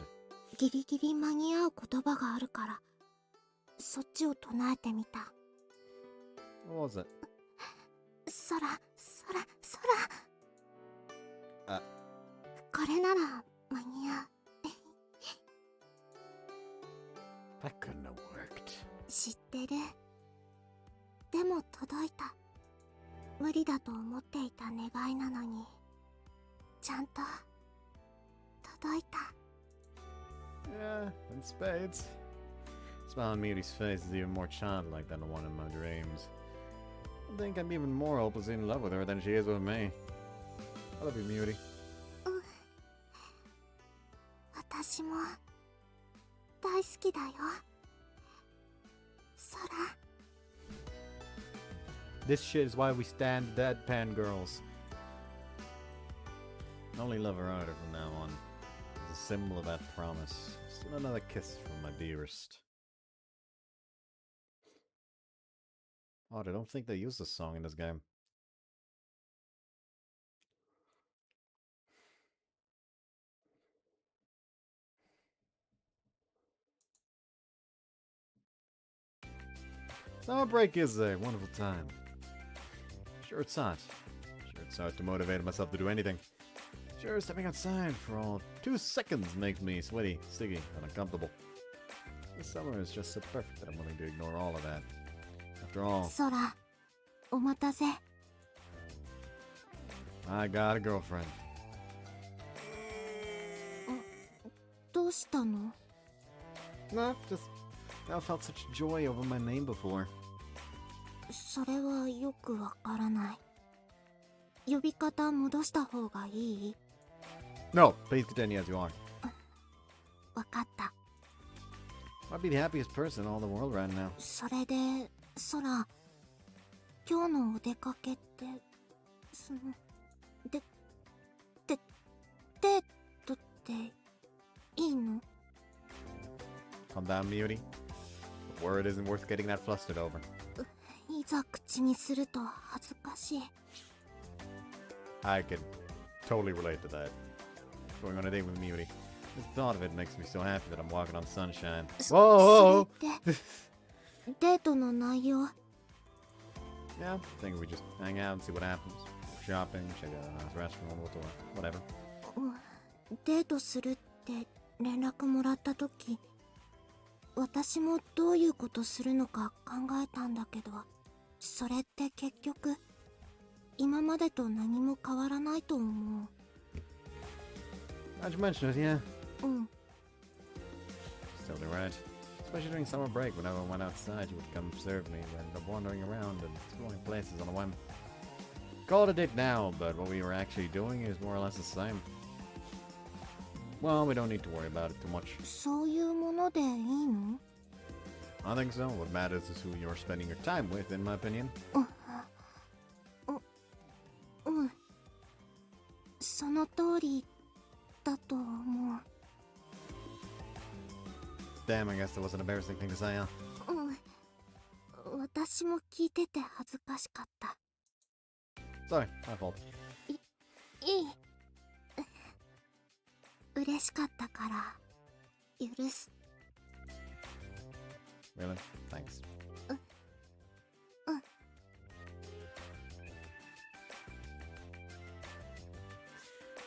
ギリギリ間に合う言葉があるから、そっちを唱えてみた。 What was it? 空、空、空。あ。これなら間に合う。 That couldn't have worked. 知ってる。でも届いた。無理だと思っていた願いなのに、ちゃんと届いた。 Yeah, in spades. The smile on Miyori's face is even more childlike than the one in my dreams. I think I'm even more hopelessly in love with her than she is with me. I love you, Miyori. 私も大好きだよ。空。 This shit is why we stand deadpan girls. I only love her harder from now on. As a symbol of that promise. Still another kiss from my dearest. Odd, I don't think they use this song in this game. Summer break is a wonderful time. Sure it's hot. Sure it's hard to motivate myself to do anything. Sure stepping outside for all 2 seconds makes me sweaty, sticky, and uncomfortable. This summer is just so perfect that I'm willing to ignore all of that. After all, 空、お待たせ。 I got a girlfriend. どうしたの？ No, just I felt such joy over my name before. それはよくわからない。呼び方戻した方がいい？ No, please continue as you are. わかった。 I'd be the happiest person in all the world right now. それで、空、今日のお出かけって、デートっていいの？ Calm down, Miyori. The word isn't worth getting that flustered over. いざ口にすると恥ずかしい。 I can totally relate to that. Going on a date with Miyori. The thought of it makes me so happy that I'm walking on sunshine. それってデートの内容？ Yeah, I think we just hang out and see what happens. Shopping, check out a nice restaurant, whatever. デートするって連絡もらったとき、私もどういうことするのか考えたんだけど、それって結局今までと何も変わらないと思う。 How'd you mention it, yeah? うん。 Totally right. Especially during summer break, whenever I went outside, you would come observe me, and I'm wandering around and exploring places on a whim. Call it a date now, but what we were actually doing is more or less the same. Well, we don't need to worry about it too much. そういうものでいいの？ I think so. What matters is who you're spending your time with, in my opinion. うん。その通りだと思う。 Damn, I guess that was an embarrassing thing to say, huh? うん。私も聞いてて恥ずかしかった。 Sorry, my fault. いい。嬉しかったから許す。 Really? Thanks.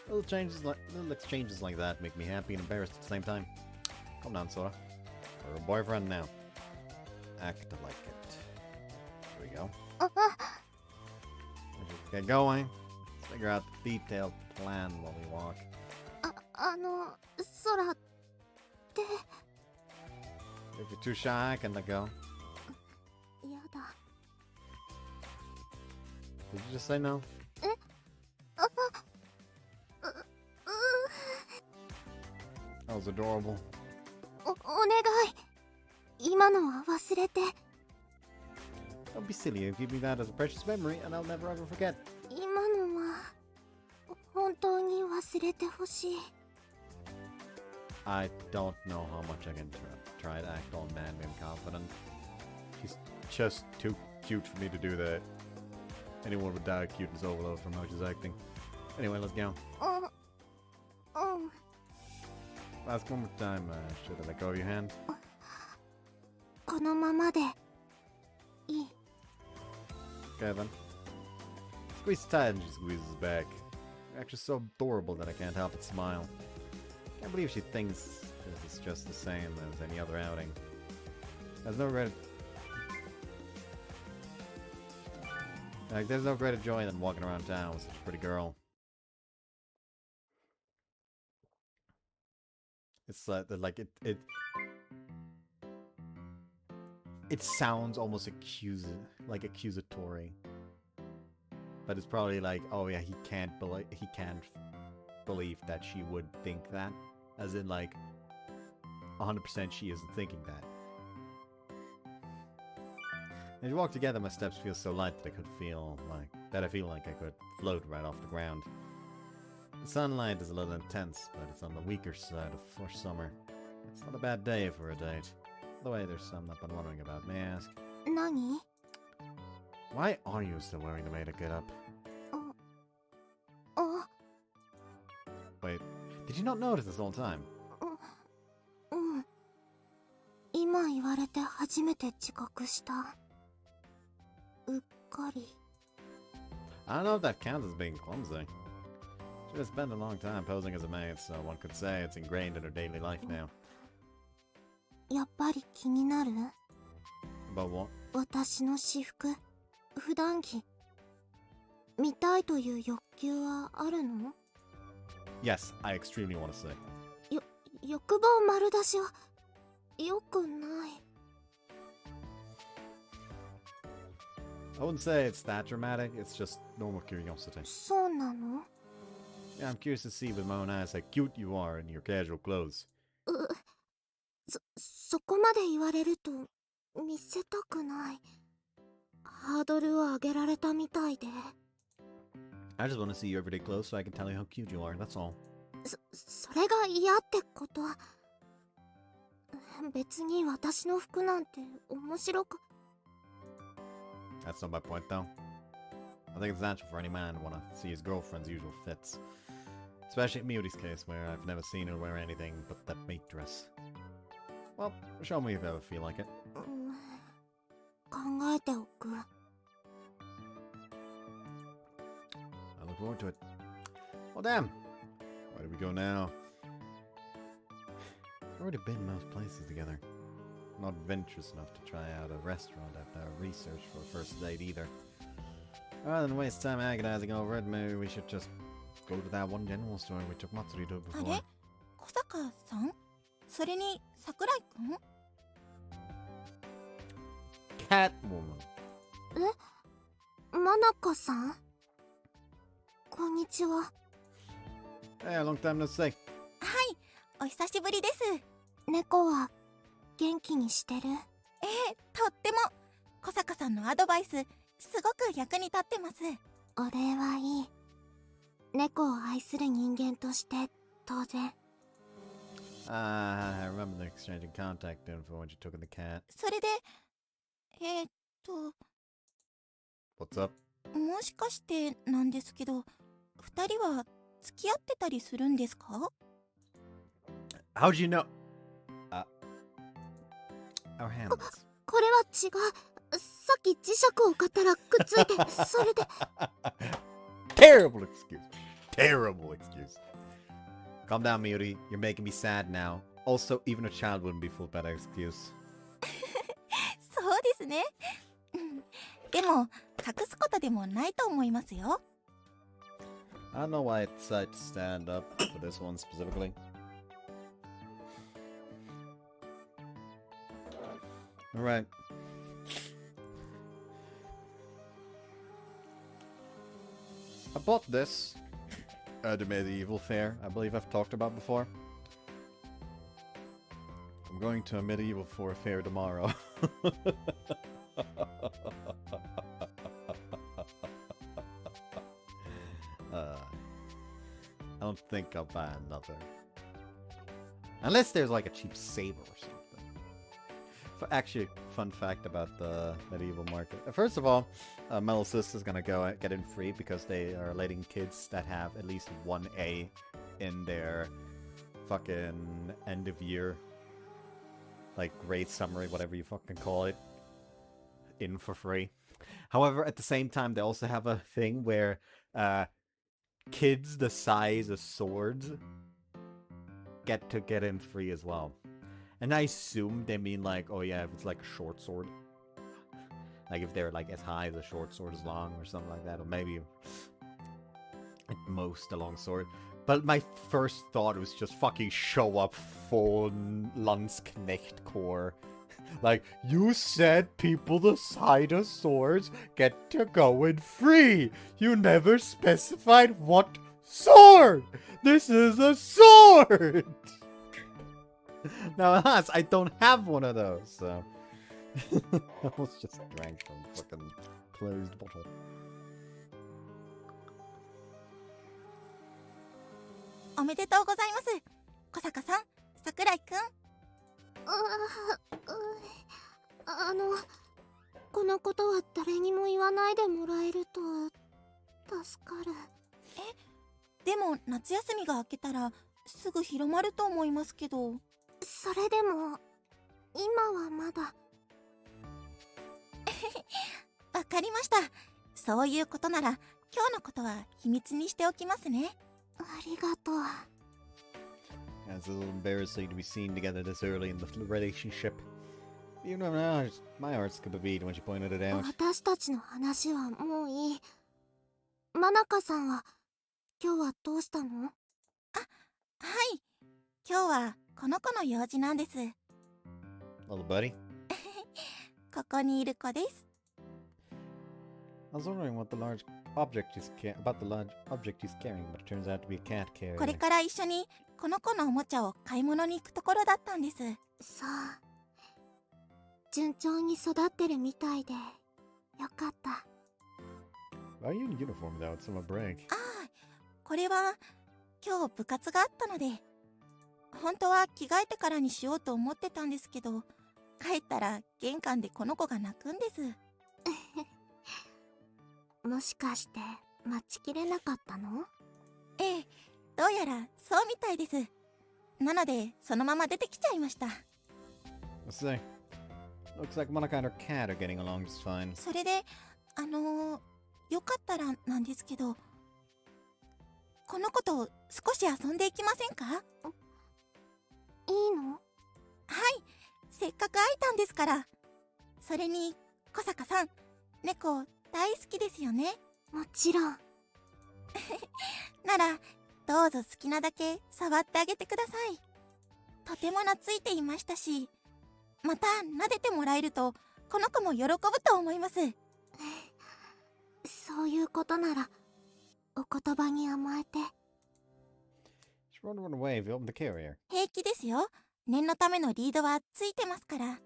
Little exchanges like that make me happy and embarrassed at the same time. Calm down, Sora. We're a boyfriend now. Act like it. Here we go. Let's get going. Let's figure out the detailed plan while we walk. 空ってや If you're too shy, I can let go. だ。 Did you just say no? That was adorable. お願い。今のは忘れて。 Don't be silly and give me that as a precious memory, and I'll never ever forget. 今のは本当に忘れてほしい。 I don't know how much I can try to act all manly and confident. He's just too cute for me to do that. Anyone would die of cuteness overload from how she's acting. Anyway, let's go. うん。 Ask one more time, should I let go of your hand? このままでいい。 Okay then. Squeeze tight and she squeezes back. You're actually so adorable that I can't help but smile. Can't believe she thinks this is just the same as any other outing. There's no greater... there's no greater joy than walking around town with such a pretty girl. It's like it sounds almost accusatory, but it's probably like, oh yeah, he can't believe that she would think that, as in like 100% she isn't thinking that. As we walk together, my steps feel so light that I feel like I could float right off the ground. The sunlight is a little intense, but it's on the weaker side for summer. It's not a bad day for a date. By the way, there's something I've been wondering about. May I ask? 何？ Why are you still wearing the maid get up? あ、 Wait, did you not notice this whole time? うん。今言われて初めて自覚した。うっかり。 I don't know if that counts as being clumsy. She has spent a long time posing as a maid, so one could say it's ingrained in her daily life now. やっぱり気になる？ About what? 私の私服、普段着。見たいという欲求はあるの？ Yes, I extremely want to say. 欲望丸出しは良くない。 I wouldn't say it's that dramatic, it's just normal curiosity. そうなの？ Yeah, I'm curious to see with my own eyes how cute you are in your casual clothes. そこまで言われると見せたくない。ハードルを上げられたみたいで。 I just want to see your everyday clothes so I can tell you how cute you are, that's all. それが嫌ってこと？別に私の服なんて面白く。 That's not my point, though. I think it's natural for any man to want to see his girlfriend's usual fits. Especially in Miyori's case, where I've never seen her wear anything but that maid dress. Well, show me if you ever feel like it. 考えておく。 I look forward to it. Oh, damn! Where do we go now? We've already been most places together. Not adventurous enough to try out a restaurant after our research for a first date either. Rather than waste time agonizing over it, maybe we should just go to that one general store we took Matsuri to before. あれ？小坂さん？それに桜井くん？ cat woman. マナカさん、こんにちは。 Hey, long time no see. はい、お久しぶりです。猫は元気にしてる？とっても小坂さんのアドバイスすごく役に立ってます。お礼はいい。猫を愛する人間として当然。 I remember the exchanging contact info when you took in the cat. それでWhat's up? もしかしてなんですけど、二人は付き合ってたりするんですか？ How'd you know? Our hands. これは違う。さっき磁石を買ったらくっついて、それで。Terrible excuse. Terrible excuse. Calm down, Miyori. You're making me sad now. Also, even a child wouldn't be fooled by that excuse. そうですね。でも隠すことでもないと思いますよ。I don't know why I decided to stand up for this one specifically. Alright. I bought this at the medieval fair. I believe I've talked about before. I'm going to a medieval fair tomorrow. I don't think I'll buy another. Unless there's like a cheap saber or something. Actually, fun fact about the medieval market. First of all, Metal Sis is gonna go get in free because they are letting kids that have at least one A in their fucking end of year, like grade summary, whatever you fucking call it, in for free. However, at the same time, they also have a thing where kids the size of swords get in free as well. And I assume they mean like, oh yeah, if it's like a short sword. Like if they're like as high as a short sword is long or something like that. Or maybe at most a long sword. But my first thought was just fucking show up full Landsknecht core. Like, you said people the size of swords get to go in free. You never specified what sword. This is a sword. Now, alas, I don't have one of those, so I was just drank from fucking closed bottle. おめでとうございます、小坂さん、桜井くん。このことは誰にも言わないでもらえると助かる。でも夏休みが明けたらすぐ広まると思いますけど。それでも今はまだ。わかりました。そういうことなら今日のことは秘密にしておきますね。ありがとう。 It's a little embarrassing to be seen together this early in the relationship. Even though my heart skipped a beat when she pointed it out. 私たちの話はもういい。マナカさんは今日はどうしたの？はい、今日はこの子の用事なんです。Little buddy. ここにいる子です。I was wondering what the large object is about the large object he's carrying, but it turns out to be a cat carrier. これから一緒にこの子のおもちゃを買い物に行くところだったんです。そう。順調に育ってるみたいでよかった。 Why are you in uniform though? It's summer break. ああ、これは今日部活があったので、本当は着替えてからにしようと思ってたんですけど、帰ったら玄関でこの子が泣くんです。もしかして待ちきれなかったの？ええ、どうやらそうみたいです。なのでそのまま出てきちゃいました。Let's see. Looks like Monica and her cat are getting along just fine. それでよかったらなんですけど、この子と少し遊んでいきませんか？いいの？はい、せっかく会えたんですから。それに小坂さん、猫大好きですよね。もちろん。ならどうぞ好きなだけ触ってあげてください。とても懐いていましたし、また撫でてもらえるとこの子も喜ぶと思います。そういうことならお言葉に甘えて。 She won't run away if you open the carrier. 平気ですよ。念のためのリードはついてますから。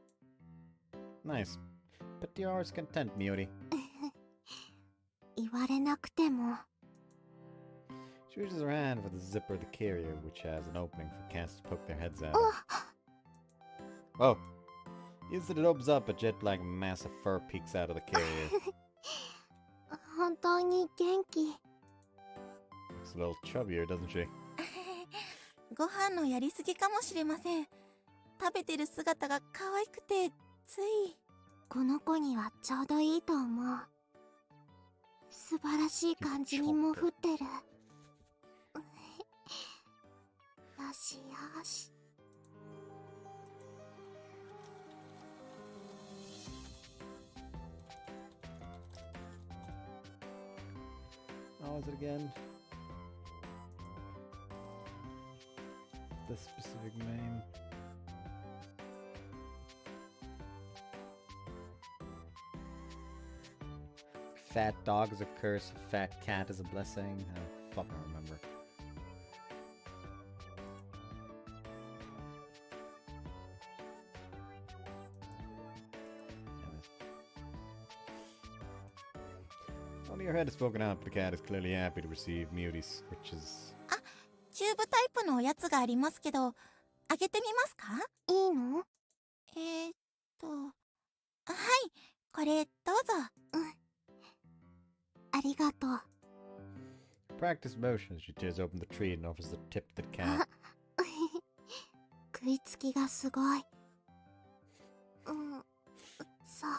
Nice. But you're always content, Miyori. 言われなくても。 She reaches her hand for the zipper of the carrier, which has an opening for cats to poke their heads out. お Oh! Instantly it opens up, a jet black mass of fur peeks out of the carrier. 本当に元気。 Looks a little chubbier, doesn't she? ご飯のやりすぎかもしれません。食べてる姿が可愛くてつい。この子にはちょうどいいと思う。素晴らしい感じにも降ってる。よしよし。 How was it again? The specific name. Fat dog is a curse, fat cat is a blessing. I don't fucking remember. Only your head is spoken out, but the cat is clearly happy to receive Mewtwo's, which is... チューブタイプのおやつがありますけど、あげてみますか？いいの？はい、これどうぞ。ありがとう。 Practice motion as she tears open the tree and offers the tip to the cat. 食いつきがすごい。そう。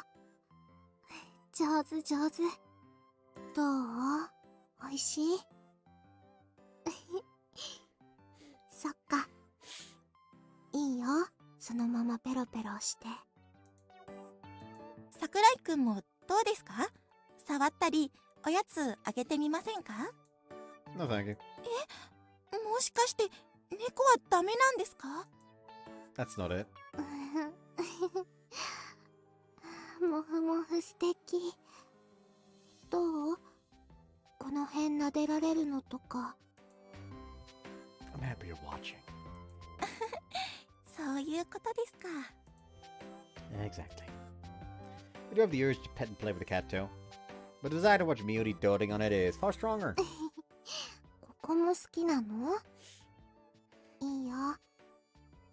上手上手。どう？おいしい？そっか。いいよ。そのままペロペロして。桜井くんもどうですか？触ったりおやつあげてみませんか？ No, thank you. もしかして猫はダメなんですか？ That's not it. もふもふ素敵。どう？この辺撫でられるのとか。 I'm happy you're watching. そういうことですか。 Exactly. We do have the urge to pet and play with the cat too. But the desire to watch Mewtwo doting on it is far stronger. ここも好きなの？いいよ。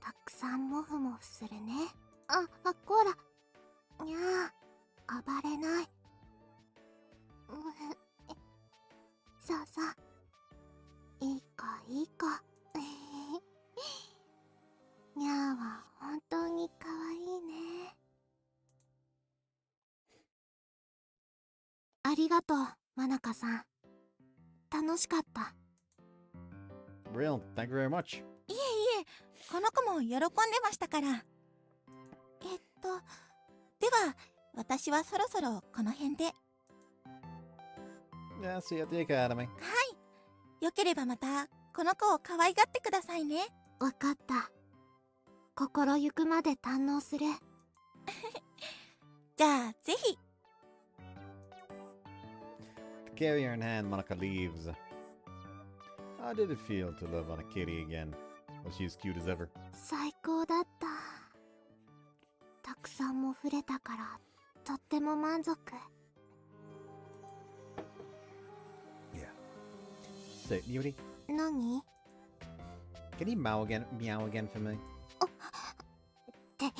たくさんモフモフするね。こら。にゃあ、暴れない。さあさあ。いいかいいか。にゃあは本当にかわいいね。ありがとう、マナカさん。楽しかった。Real, thank you very much. いえいえ、この子も喜んでましたから。では私はそろそろこの辺で。Yeah, see you at the academy. はい、よければまたこの子を可愛がってくださいね。わかった。心ゆくまで堪能する。じゃあぜひ。 The carrier in hand, Monica leaves. How did it feel to live on a kitty again? Was she as cute as ever? 最高だった。たくさんも触れたからとっても満足。 Yeah. Say, Mewtwo, 何？ can you meow again for me? てい。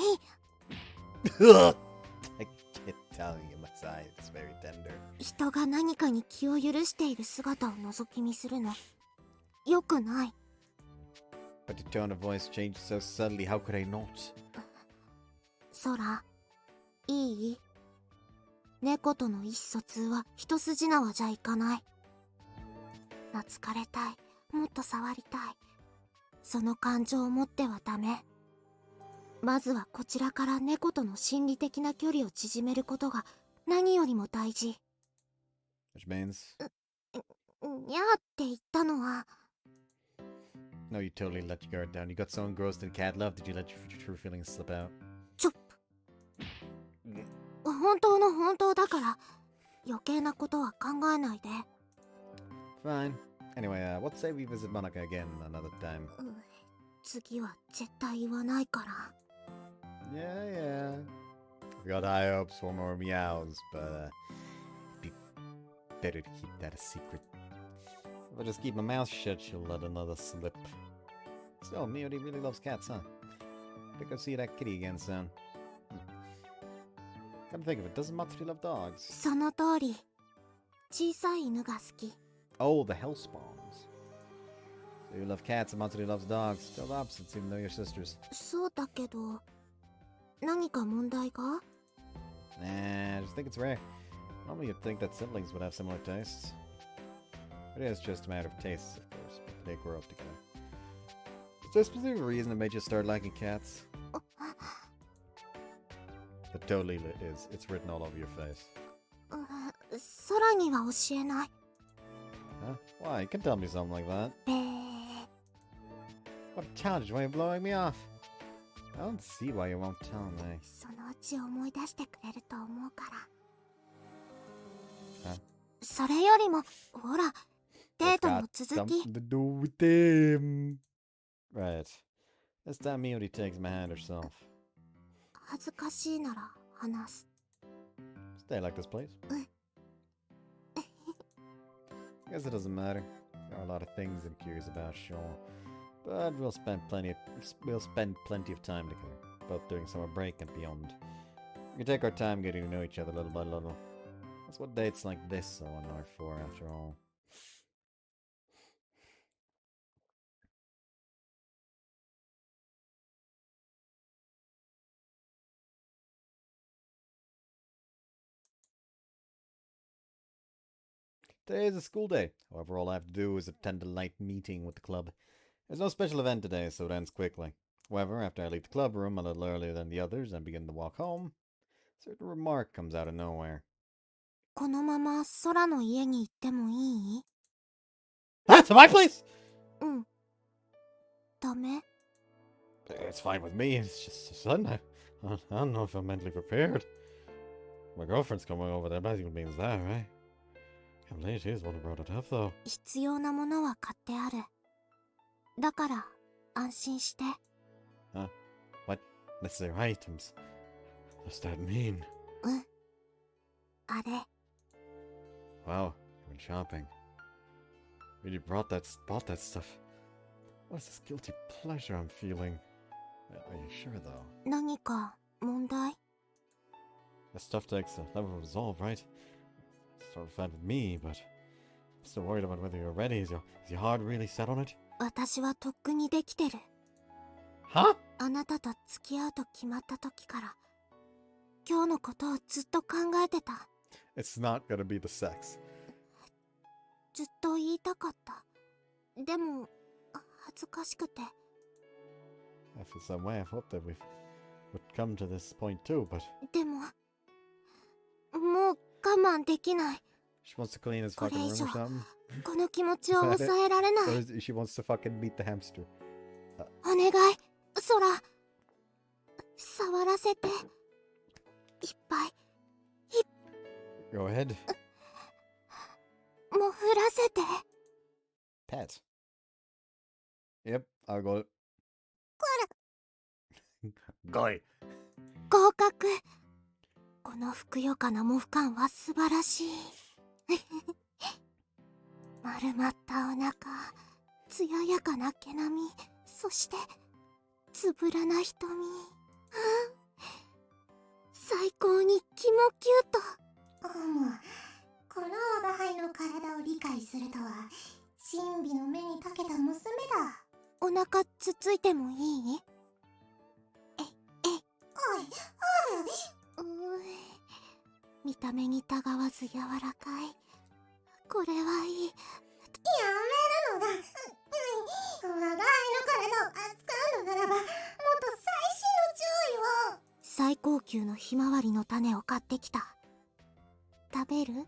I can't tell you, my side is very tender. 人が何かに気を許している姿を覗き見するのよくない。 But your tone of voice changed so subtly, how could I not? ソラ、いい？猫との意思疎通は一筋縄じゃいかない。懐かれたい、もっと触りたい。その感情を持ってはダメ。まずはこちらから猫との心理的な距離を縮めることが何よりも大事。 Which means? にゃーって言ったのは。 No, you totally let your guard down. You got so engrossed in cat love, did you let your true feelings slip out? ちょっ。本当の本当だから余計なことは考えないで。 Fine. Anyway, what say we visit Monica again another time? 次は絶対言わないから。 Yeah, yeah. We got high hopes for more meows, but it'd be better to keep that a secret. If I just keep my mouth shut, she'll let another slip. So, Miyori really loves cats, huh? Think I'll see that kitty again soon. Come to think of it, doesn't Matsuri love dogs? その通り。小さい犬が好き。 Oh, the hellspawns. So you love cats and Matsuri loves dogs. Still the opposites, even though you're sisters. そうだけど何か問題が？ Nah, I just think it's rare. Normally you'd think that siblings would have similar tastes. It is just a matter of tastes, of course, but they grow up together. Is there a specific reason it made you start liking cats? It totally is. It's written all over your face. 空には教えない。 Huh? Why? You can tell me something like that. べー。 What a challenge, why are you blowing me off? I don't see why you won't tell me. そのうち思い出してくれると思うから。 それよりもほらデートの続き。 Something to do with them. Right. This time Miyori takes my hand herself. 恥ずかしいなら話す。 Stay like this, please. Guess it doesn't matter. There are a lot of things I'm curious about, sure. But we'll spend plenty of time together, both during summer break and beyond. We can take our time getting to know each other little by little. That's what dates like this are for, after all. Today is a school day. However, all I have to do is attend a light meeting with the club. There's no special event today, so it ends quickly. However, after I leave the club room a little earlier than the others and begin to walk home, a certain remark comes out of nowhere. このまま空の家に行ってもいい？ That's my place! うん。ダメ？ It's fine with me, it's just a sudden. I don't know if I'm mentally prepared. My girlfriend's coming over, that basically means that, right? Can't believe she's the one who brought it up, though. 必要なものは買ってある。だから安心して。 What? Necessary items? What's that mean? うん。あれ。 Wow, you went shopping. Really bought that stuff. What is this guilty pleasure I'm feeling? Are you sure, though? 何か問題？ That stuff takes a level of resolve, right? It's sort of fine with me, but I'm still worried about whether you're ready. Is your heart really set on it? 私はとっくにできてる。 Huh? あなたと付き合うと決まった時から今日のことをずっと考えてた。 It's not gonna be the sex. ずっと言いたかった。でも恥ずかしくて。 I feel some way. I thought that we would come to this point too, but でももう我慢できない。 she wants to clean his fucking room or something. この気持ちを抑えられな Or い。 she wants to fucking beat the hamster. お願い、空。触らせて。いっぱい。 Go ahead. もう降らせて。 Pet. Yep, I'll go. Go. 合格。このふくよかな毛布感は素晴らしい。丸まったお腹、艶やかな毛並み、そしてつぶらな瞳。最高にキモキュート。この我が輩の体を理解するとは神秘の目に長けた娘だ。お腹つついてもいい？見た目にたがわず柔らかい。これはいい。やめるのだ。我が輩の体を扱うのならばもっと細心の注意を。最高級のひまわりの種を買ってきた。食べる？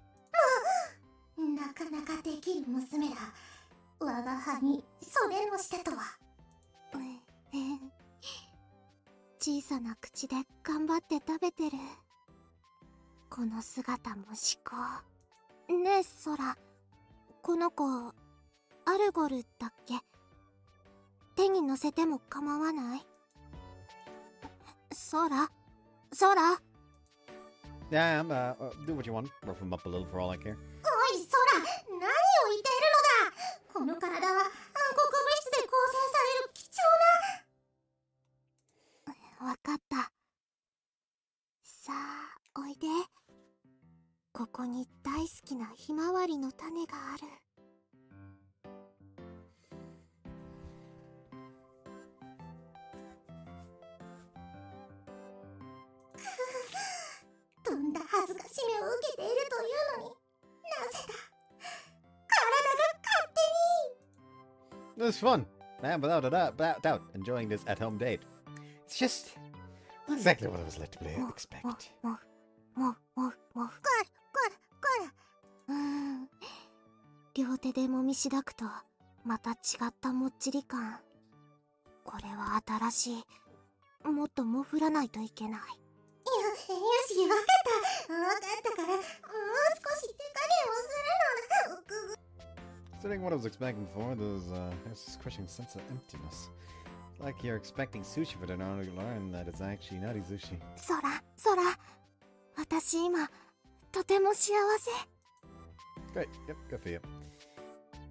なかなかできる娘だ。我が輩に袖の下とは。小さな口で頑張って食べてる。この姿も至高。ねえソラ、この子アルゴルだっけ？手に乗せても構わない？ソラ、ソラ。 Yeah, do what you want. Rough him up a little for all I care. おいソラ、何を言っているのだ。この体は暗黒物質で構成される貴重な。わかった。さあおいで。ここに大好きなひまわりの種がある。とんだ恥ずかしめを受けているというのに、なぜだ。体が勝手に。 It was fun. And without a doubt, enjoying this at-home date. It's just not exactly what I was led to expect. もう両手でもみしだくとまた違ったもっちり感。これは新しい。もっともふらないといけない。よし、わかったから、もう少し手加減をするのだ。 Considering what I was expecting before, there's this crushing sense of emptiness. It's like you're expecting sushi for dinner only to learn that it's actually not sushi. ソラ、私今とても幸せ。 Great, yep, good for you.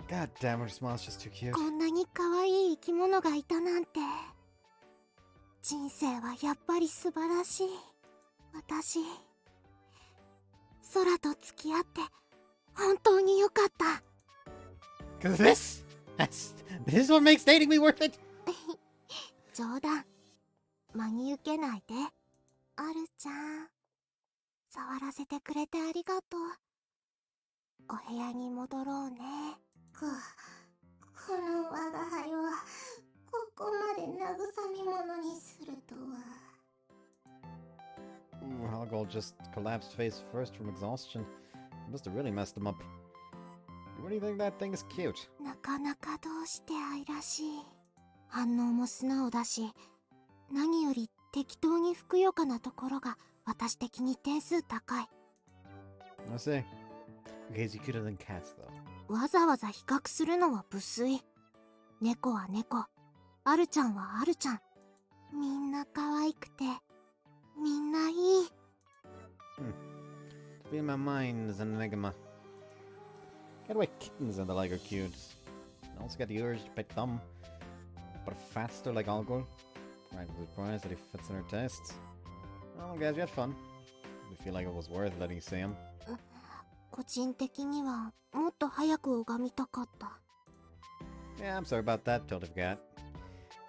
God damn, her smile's just too cute. こんなに可愛い生き物がいたなんて。人生はやっぱり素晴らしい。私、空と付き合って本当に良かった。 Cause this is what makes dating me worth it. 冗談。真に受けないで。アルちゃん。触らせてくれてありがとう。お部屋に戻ろうね。この我が輩はここまで慰め者にするとは。 Ooh, Algol just collapsed face first from exhaustion. Must have really messed him up. What do you think that thing is cute? なかなかどうして愛らしい。反応も素直だし、何より適当にふくよかなところが私的に点数高い。 I see. Okay, he's cuter than cats, though. わざわざ比較するのは無粋。猫は猫、アルちゃんはアルちゃん。みんな可愛くて、みんないい。To be in my mind is an enigma. Get away kittens and the like are cute. I also get the urge to pet them. But faster like Algol. I'm surprised that he fits in her tastes. Well, guys, you had fun. I feel like it was worth letting you see him. 個人的にはもっと早く拝みたかった。 Yeah, I'm sorry about that, totally forgot.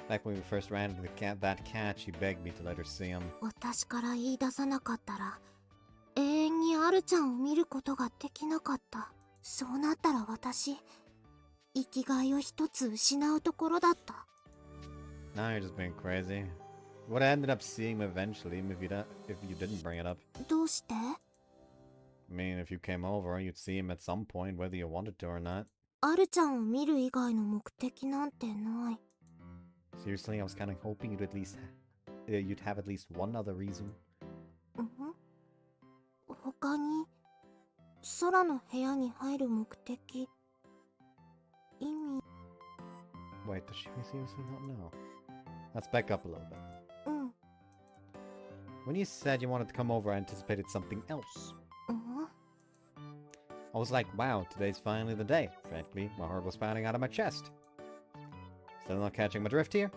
Back when we first ran into that cat, she begged me to let her see him. 私から言い出さなかったら永遠にアルちゃんを見ることができなかった。そうなったら私、生きがいを一つ失うところだった。 Now you're just being crazy. Would have ended up seeing him eventually, even if you didn't bring it up. どうして？ I mean, if you came over, you'd see him at some point, whether you wanted to or not. アルちゃんを見る以外の目的なんてない。 Seriously, I was kind of hoping you'd have at least one other reason. 他に空の部屋に入る目的、意味。 Wait, does she seriously not know? Let's back up a little bit. うん。 When you said you wanted to come over, I anticipated something else. うん。 I was like, wow, today's finally the day. Frankly, my heart was pounding out of my chest. Still not catching my drift here?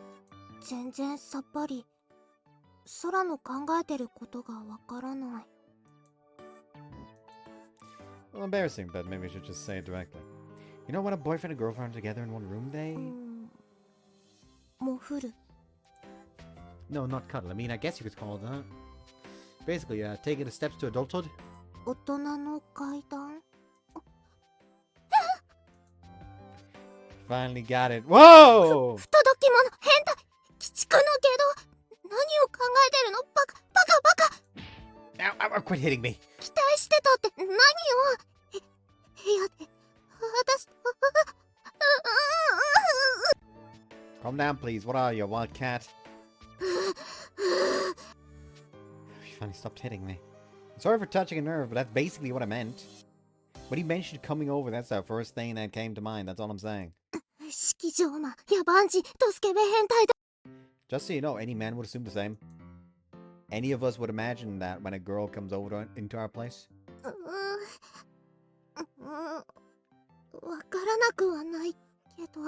全然さっぱり。空の考えてることがわからない。 Well, embarrassing, but maybe I should just say it directly. You know when a boyfriend and girlfriend are together in one room, they... もふる。 No, not cuddle. I mean, I guess you could call it that. Basically, taking the steps to adulthood. 大人の階段。 Finally got it. Whoa! 不届き者、変態、鬼畜の下道。何を考えてるの？バカ。 Ow, quit hitting me. 期待してたって何を？部屋で私と。 Calm down, please. What are you, a wild cat? You finally stopped hitting me. Sorry for touching a nerve, but that's basically what I meant. When he mentioned coming over, that's the first thing that came to mind. That's all I'm saying. 式場魔野蛮人ドスケベ変態だ Just so you know, any man would assume the same. Any of us would imagine that when a girl comes over into our place. わからなくはないけど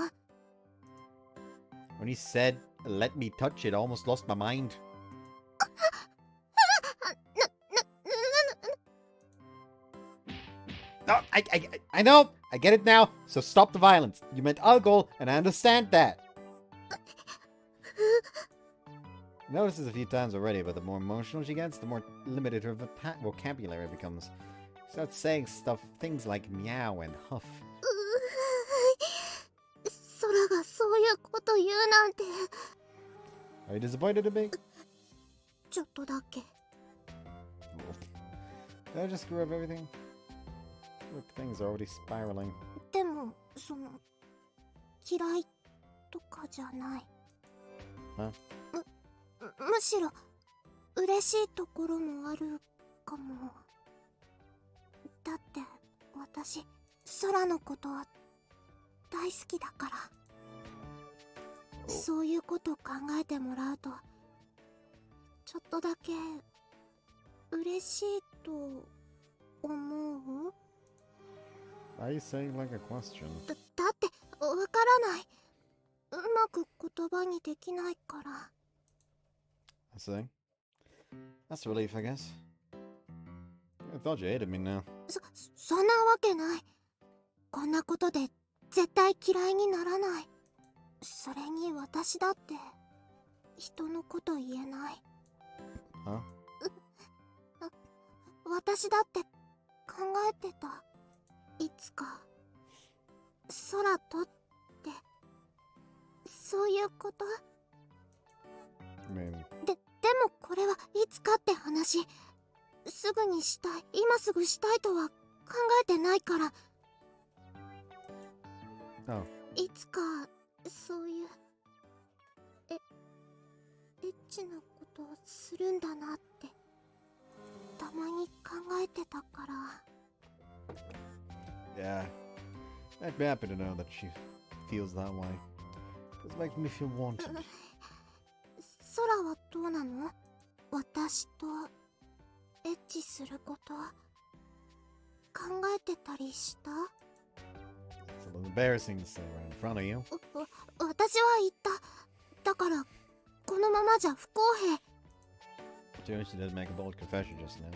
When he said, let me touch it, I almost lost my mind. No, I know! I get it now, so stop the violence. You meant alcohol, and I understand that. I noticed this a few times already, but the more emotional she gets, the more limited her vocabulary becomes. She starts saying things like meow and huff. 空がそういうこと言うなんて Are you disappointed in me? ちょっとだけ Did I just screw up everything? Look, things are already spiraling. でもその嫌いとかじゃない Huh? むしろ嬉しいところもあるかもだって私空のことは大好きだからそういうこと考えてもらうとちょっとだけ嬉しいと思う Why are you saying like a question? だってわからないうまく言葉にできないから I see. That's a relief, I guess. I thought you hated me now. そんなわけないこんなことで絶対嫌いにならないそれに私だって人のこと言えない Huh? 私だって考えてたいつか空とってそういうこと I mean, でもこれはいつかって話すぐにしたい今すぐしたいとは考えてないから oh. いつかそういうエッチなことをするんだなってたまに考えてたから Yeah. I'd be happy to know that she feels that way. It makes me feel wanted. 空はどうなの私とエッチすること考えてたりした It's a little embarrassing to say right in front of you. 私は言っただからこのままじゃ不公平 But she did make a bold confession just now.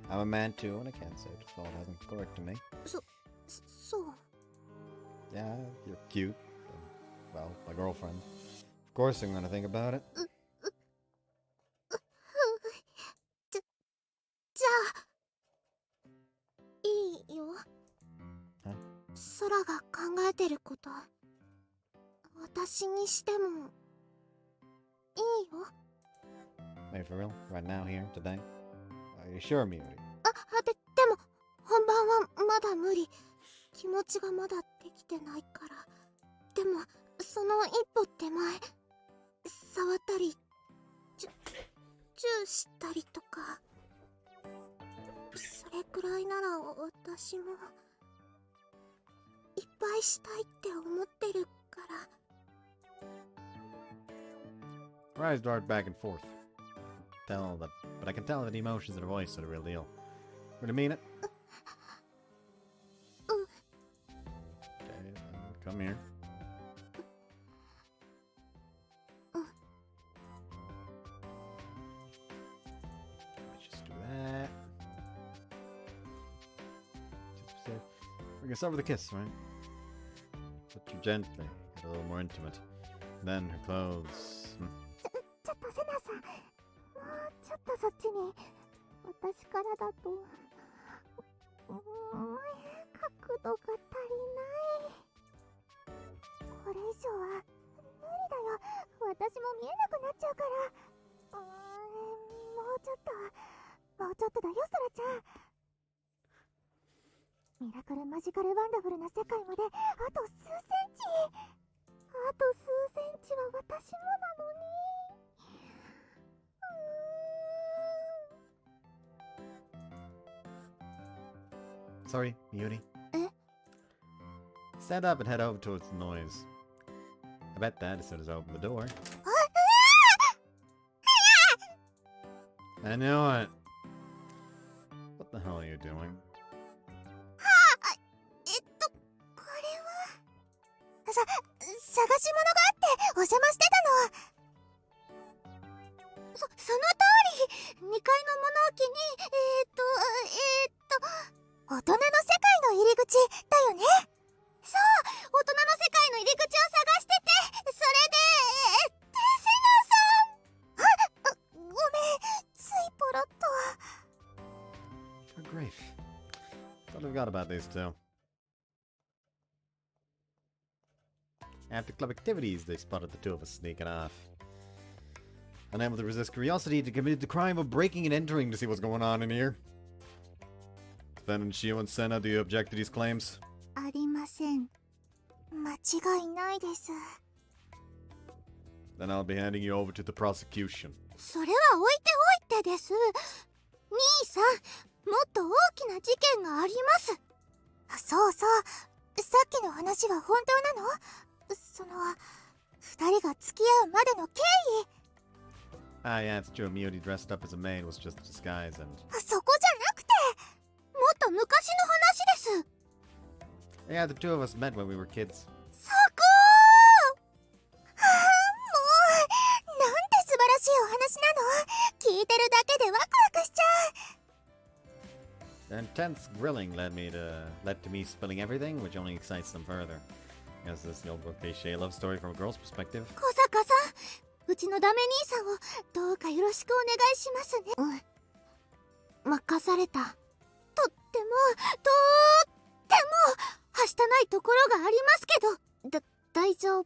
I'm a man too, and I can't say the thought hasn't corrected me. そう Yeah, you're cute. And, well, my girlfriend. Of course I'm gonna think about it. じゃあいいよ空が考えてること私にしてもいいよ Hey, for real? Right now, here, today? Are you sure, Miyori? でも本番はまだ無理気持ちがまだできてないからでもその一歩手前触ったりチューしたりとかそれくらいなら私もいっぱいしたいって思ってるから Her eyes dart back and forth. But I can tell that the emotions in her voice are the real deal. Really mean it? Okay, come here. Let's just do that. We can start with a kiss, right? Touch her gently, get a little more intimate. Then her clothes. ちょっとセナさんもうちょっとそっちに私からだと角度が足りないこれ以上は無理だよ私も見えなくなっちゃうからもうちょっとだよソラちゃんミラクルマジカルワンダフルな世界まであと数センチは私もなのに Sorry, Miyori. Eh? Stand up and head over towards the noise. I bet that as soon as I open the door. I knew it. What the hell are you doing? これは探し物があってお邪魔してたの。その通り、2階の物置に大人の世界の入り口だよね。そう、大人の世界の入り口を探してて、それでセナさん、ごめん、ついポロッと。 Oh, great. Totally forgot about these two. After club activities, they spotted the two of us sneaking off. Unable to resist curiosity, they committed the crime of breaking and entering to see what's going on in here. Defendant Shio and Senna, do you object to these claims? ありません。間違いないです。 Then I'll be handing you over to the prosecution. それは置いておいてです。兄さん、もっと大きな事件があります。そうそう、さっきの話は本当なの？二人が付き合うまでの経緯。 Ah, yeah, it's true. Miyori dressed up as a maid was just a disguise and... そこじゃなくて、もっと昔の話です。 Yeah, the two of us met when we were kids. そこー！もう、なんて素晴らしいお話なの。聞いてるだけでワクワクしちゃう。 Their intense grilling led to me spilling everything, which only excites them further. Yes, this is the old cliche love story from a girl's perspective. 小坂さん、うちのダメ兄さんをどうかよろしくお願いしますね。任された。とってもはしたないところがありますけど、大丈夫。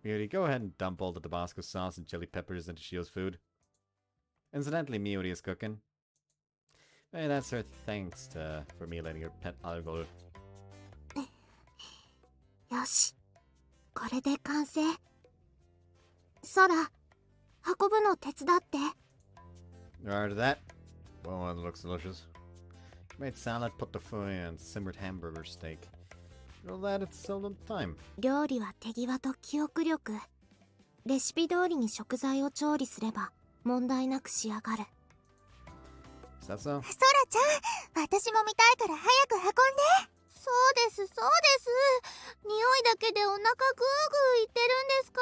Miyori, go ahead and dump all the Tabasco sauce and chili peppers into Shio's food. Incidentally, Miyori is cooking. Hey, that's her thanks for me letting her pet Algol. よし、これで完成。空、運ぶの手伝って。 You're to that? Well, it looks delicious. She made salad, put the foie, and simmered hamburger steak. You know that it's so little time. 料理は手際と記憶力。レシピ通りに食材を調理すれば問題なく仕上がる。 Is that so? ソラちゃん、私も見たいから早く運んで。そうです、そうです。匂いだけでお腹グーグーいってるんですか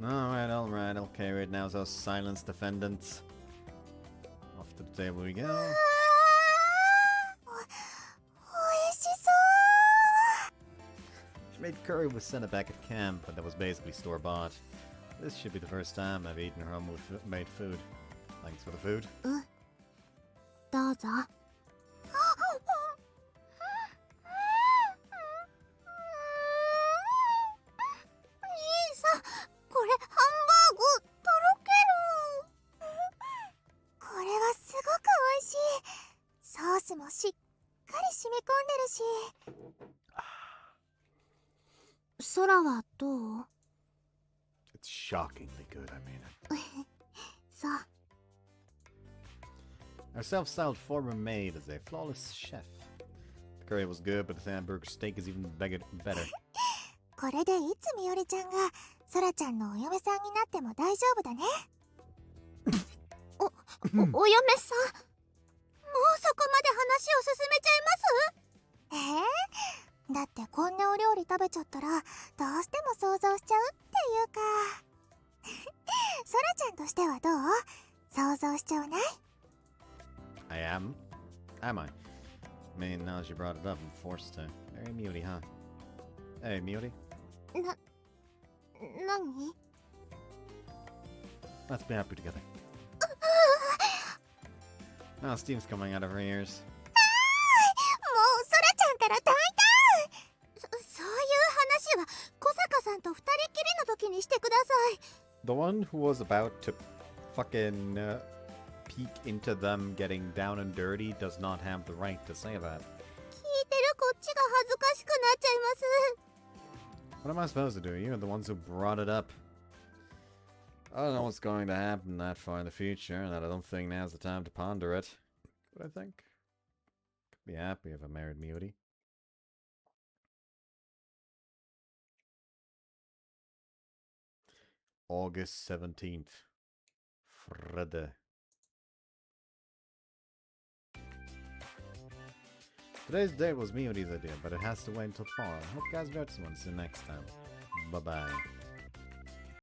ら。 Alright, okay, right now, so silence defendants. Off to the table we go. おいしそう。 She made curry with Senna back at camp, but that was basically store-bought. This should be the first time I've eaten her home-made food. Thanks for the food. どうぞ。兄さん、これハンバーグとろける。これはすごく美味しい。ソースもしっかり染み込んでるし。空はどう？ It's shockingly good, I mean it. そう。 Our self-styled former maid is a flawless chef. The curry was good, but the hamburger steak is even better. これでいつみよりちゃんがソラちゃんのお嫁さんになっても大丈夫だね。お嫁さん、もうそこまで話を進めちゃいます？だってこんなお料理食べちゃったらどうしても想像しちゃうっていうか。ソラちゃんとしてはどう？想像しちゃわない？ I am? Am I? I mean, now that you brought it up, I'm forced to. Very Miyori, huh? Hey, Miyori? 何？ Let's be happy together. Now steam's coming out of her ears. もうソラちゃんったら大胆。そういう話は小坂さんと二人きりの時にしてください。 The one who was about to fucking peek into them getting down and dirty does not have the right to say that. 聞いてるこっちが恥ずかしくなっちゃいます。 What am I supposed to do? You're the ones who brought it up. I don't know what's going to happen that far in the future, and I don't think now's the time to ponder it. But I think could be happy if I married Miyori. August 17th. Friday. Today's date was Miyori's idea, but it has to wait until tomorrow. Hope you guys enjoyed this one. See you next time. Bye bye.